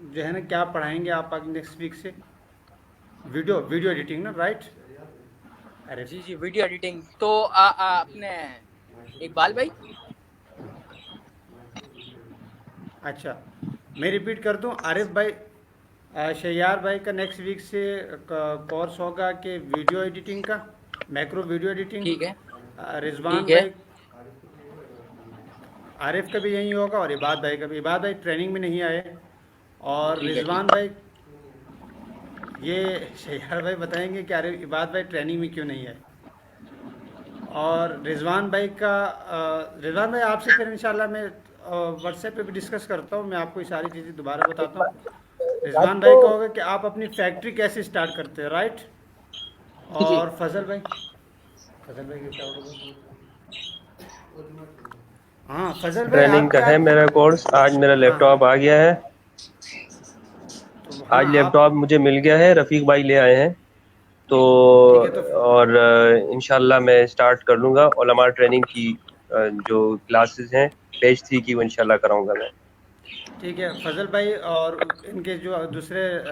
Speaker 1: जो है ना क्या पढ़ाएंगे आप आगे नेक्स्ट वीक से? वीडियो वीडियो एडिटिंग ना, राइट? आरिफ,
Speaker 5: जी जी वीडियो एडिटिंग तो अपने इकबाल भाई।
Speaker 1: अच्छा मैं रिपीट कर दूं आरिफ भाई, शैयार भाई का नेक्स्ट वीक से कोर्स होगा कि वीडियो एडिटिंग का, मैक्रो वीडियो एडिटिंग।
Speaker 5: ठीक है
Speaker 1: रिजवान
Speaker 5: ठीक है।
Speaker 1: भाई, आरिफ का भी यही होगा और इबाद भाई का भी। इबाद भाई ट्रेनिंग में नहीं आए। और
Speaker 5: ठीक है
Speaker 1: रिजवान
Speaker 5: ठीक है।
Speaker 1: भाई, ये शैयार भाई बताएंगे कि अरे इबाद भाई ट्रेनिंग में क्यों नहीं आए। और रिजवान भाई का रिजवान भाई आपसे फिर इंशाल्लाह मैं व्हाट्सएप पे भी डिस्कस करता हूँ, मैं आपको ये सारी चीज़ें दोबारा बताता हूँ।
Speaker 2: बात
Speaker 1: रिजवान
Speaker 2: तो
Speaker 1: भाई का होगा कि आप अपनी फैक्ट्री कैसे स्टार्ट करते हैं, राइट?
Speaker 3: जी जी।
Speaker 1: और फजल भाई, फजल भाई क्या होगा? हाँ फजल भाई
Speaker 4: ट्रेनिंग
Speaker 1: आपके
Speaker 4: का है मेरा कोर्स। आज मेरा
Speaker 1: हाँ
Speaker 4: लैपटॉप आ गया है।
Speaker 1: तो हाँ
Speaker 4: आज
Speaker 1: आप,
Speaker 4: लैपटॉप मुझे मिल गया है, रफ़ीक भाई ले आए हैं। तो
Speaker 1: ठीक है। तो
Speaker 4: और इंशाल्लाह मैं स्टार्ट कर लूँगा उलमा ट्रेनिंग की जो क्लासेस हैं पेज 3 की, वो इंशाल्लाह कराऊँगा मैं।
Speaker 1: ठीक है फजल भाई, और इनके जो दूसरे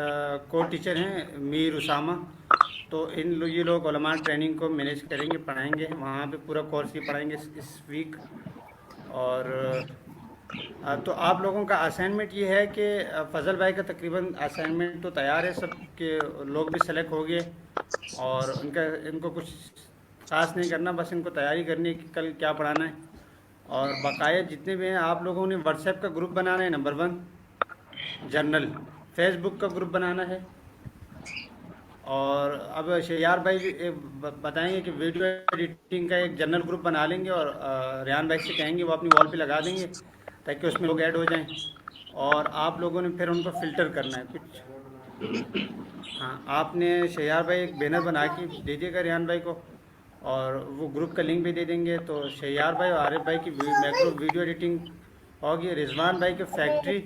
Speaker 1: को टीचर हैं मीर उसामा, तो ये लोग उलमा ट्रेनिंग को मैनेज करेंगे, पढ़ाएंगे वहाँ पे, पूरा कोर्स ही पढ़ाएंगे इस वीक। और तो आप लोगों का असाइनमेंट ये है कि फजल भाई का तकरीबन असाइनमेंट तो तैयार है, सब के लोग भी सेलेक्ट हो गए। और इनको कुछ खास नहीं करना, बस इनको तैयारी करनी है कि कल क्या पढ़ाना है। और बकाया जितने भी हैं आप लोगों ने व्हाट्सएप का ग्रुप बनाना है, नंबर 1 जर्नल। फेसबुक का ग्रुप बनाना है और अब शेयार भाई बताएंगे कि वीडियो एडिटिंग का एक जनरल ग्रुप बना लेंगे और रेहान भाई से कहेंगे वो अपनी वॉल पे लगा देंगे ताकि उसमें लोग ऐड हो जाएं। और आप लोगों ने फिर उनको फ़िल्टर करना है कुछ। हाँ, आपने शेयार भाई एक बैनर बना के दीजिएगा रेहान भाई को, और वो ग्रुप का लिंक भी दे देंगे। तो शेयार भाई और आरिफ भाई की मैक्रो वीडियो एडिटिंग होगी। रिजवान भाई की फैक्ट्री,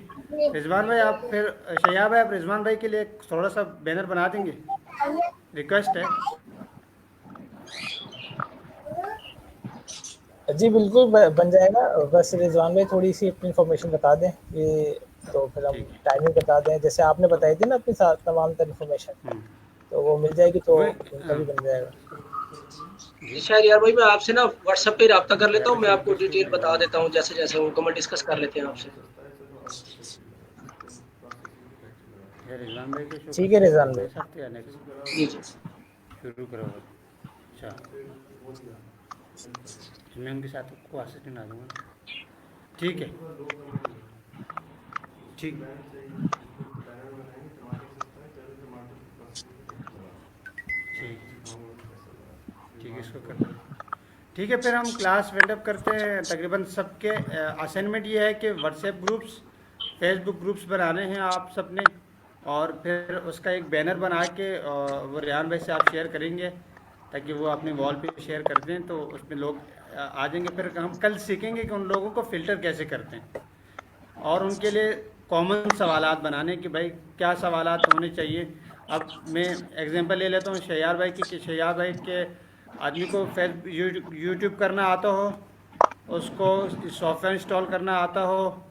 Speaker 1: रिजवान भाई आप फिर शेयार भाई आप रिजवान भाई के लिए एक थोड़ा सा बैनर बना देंगे, रिक्वेस्ट है।
Speaker 2: जी बिल्कुल बन जाएगा। बस रिजवान भाई थोड़ी सी अपनी इन्फॉर्मेशन बता दें कि, तो फिर हम
Speaker 1: ठीक है।
Speaker 2: टाइमिंग बता दें जैसे आपने बताई थी ना अपनी साथ तमाम तर इन्फॉर्मेशन, तो वो मिल जाएगी तो उनका भी बन जाएगा।
Speaker 3: शहरयार भाई मैं आपसे ना व्हाट्सएप पे रब्ता कर लेता हूँ, मैं आपको डिटेल बता देता हूँ जैसे जैसे वो कमेंट डिस्कस कर लेते हैं आपसे।
Speaker 1: रिजवान भाई को शो
Speaker 2: ठीक है रिजवान
Speaker 1: करते
Speaker 2: भाई।
Speaker 1: इस हफ्ते या नेक्स्ट
Speaker 3: जी जी
Speaker 1: शुरू करो। अच्छा, मैं उनके साथ को असिस्टेंट आ दूँगा। ठीक है, ठीक ठीक ठीक है, इसको कर दो। ठीक है, फिर हम क्लास वेंडअप करते हैं। तकरीबन सबके असाइनमेंट ये है कि व्हाट्सएप ग्रुप्स, फेसबुक ग्रुप्स बनाने हैं आप सब ने, और फिर उसका एक बैनर बना के वो रेहान भाई से आप शेयर करेंगे ताकि वो अपनी वॉल पे शेयर कर दें, तो उसमें लोग आ जाएंगे। फिर हम कल सीखेंगे कि उन लोगों को फ़िल्टर कैसे करते हैं, और उनके लिए कॉमन सवालात बनाने कि भाई क्या सवालात होने चाहिए। अब मैं एग्जांपल ले लेता हूँ शेयार भाई की, कि शेयार भाई के आदमी को यूट्यूब करना आता हो, उसको सॉफ्टवेयर इंस्टॉल करना आता हो,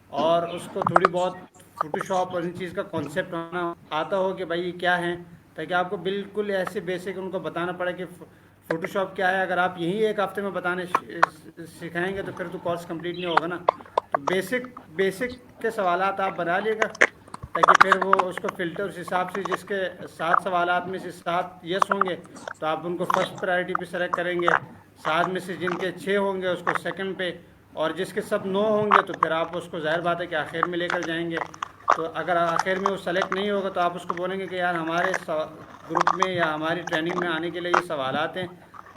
Speaker 1: और उसको थोड़ी बहुत फ़ोटोशॉप और इन चीज़ का कॉन्सेप्ट होना आता हो कि भाई ये क्या है, ताकि आपको बिल्कुल ऐसे बेसिक उनको बताना पड़े कि फ़ोटोशॉप क्या है। अगर आप यही एक हफ्ते में बताने सिखाएंगे तो फिर तो कोर्स कंप्लीट नहीं होगा ना। तो बेसिक बेसिक के सवालात आप बना लिएगा ताकि फिर वो उसको फ़िल्टर उस हिसाब से, जिसके 7 सवालात में से 7 यस होंगे तो आप उनको फर्स्ट प्रायोरिटी पे सेलेक्ट करेंगे, 7 में से जिनके 6 होंगे उसको सेकंड पे, और जिसके सब 9 होंगे तो फिर आप उसको ज़ाहिर बात है कि आखिर में लेकर जाएंगे। तो अगर आखिर में वो सेलेक्ट नहीं होगा तो आप उसको बोलेंगे कि यार हमारे ग्रुप में या हमारी ट्रेनिंग में आने के लिए ये सवालात हैं,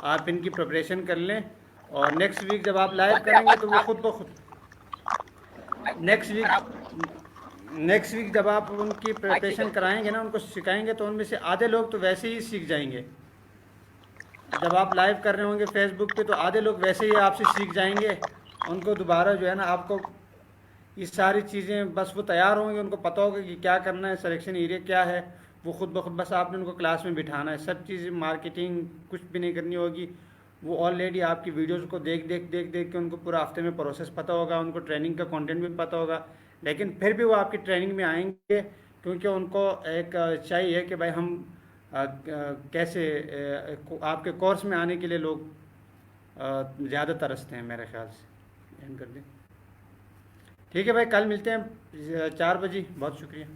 Speaker 1: आप इनकी प्रिपरेशन कर लें, और नेक्स्ट वीक जब आप लाइव करेंगे तो वो खुद ब खुद नेक्स्ट वीक जब आप उनकी प्रिपरेशन कराएंगे ना, उनको सिखाएंगे, तो उनमें से आधे लोग तो वैसे ही सीख जाएंगे। जब आप लाइव कर रहे होंगे फेसबुक पे तो आधे लोग वैसे ही आपसे सीख जाएंगे। उनको दोबारा जो है ना, आपको ये सारी चीज़ें बस वो तैयार होंगे, उनको पता होगा कि क्या करना है, सिलेक्शन एरिया क्या है, वो खुद ब खुद बस आपने उनको क्लास में बिठाना है। सब चीज़ें मार्केटिंग कुछ भी नहीं करनी होगी, वो ऑलरेडी आपकी वीडियोस को देख देख के उनको पूरा हफ्ते में प्रोसेस पता होगा, उनको ट्रेनिंग का कंटेंट भी पता होगा। लेकिन फिर भी वो आपकी ट्रेनिंग में आएंगे क्योंकि उनको एक चाहिए कि भाई हम कैसे आपके कोर्स में आने के लिए लोग ज़्यादा तरसते हैं मेरे ख्याल से। एंड कर दें। ठीक है भाई, कल मिलते हैं 4 बजे। बहुत शुक्रिया।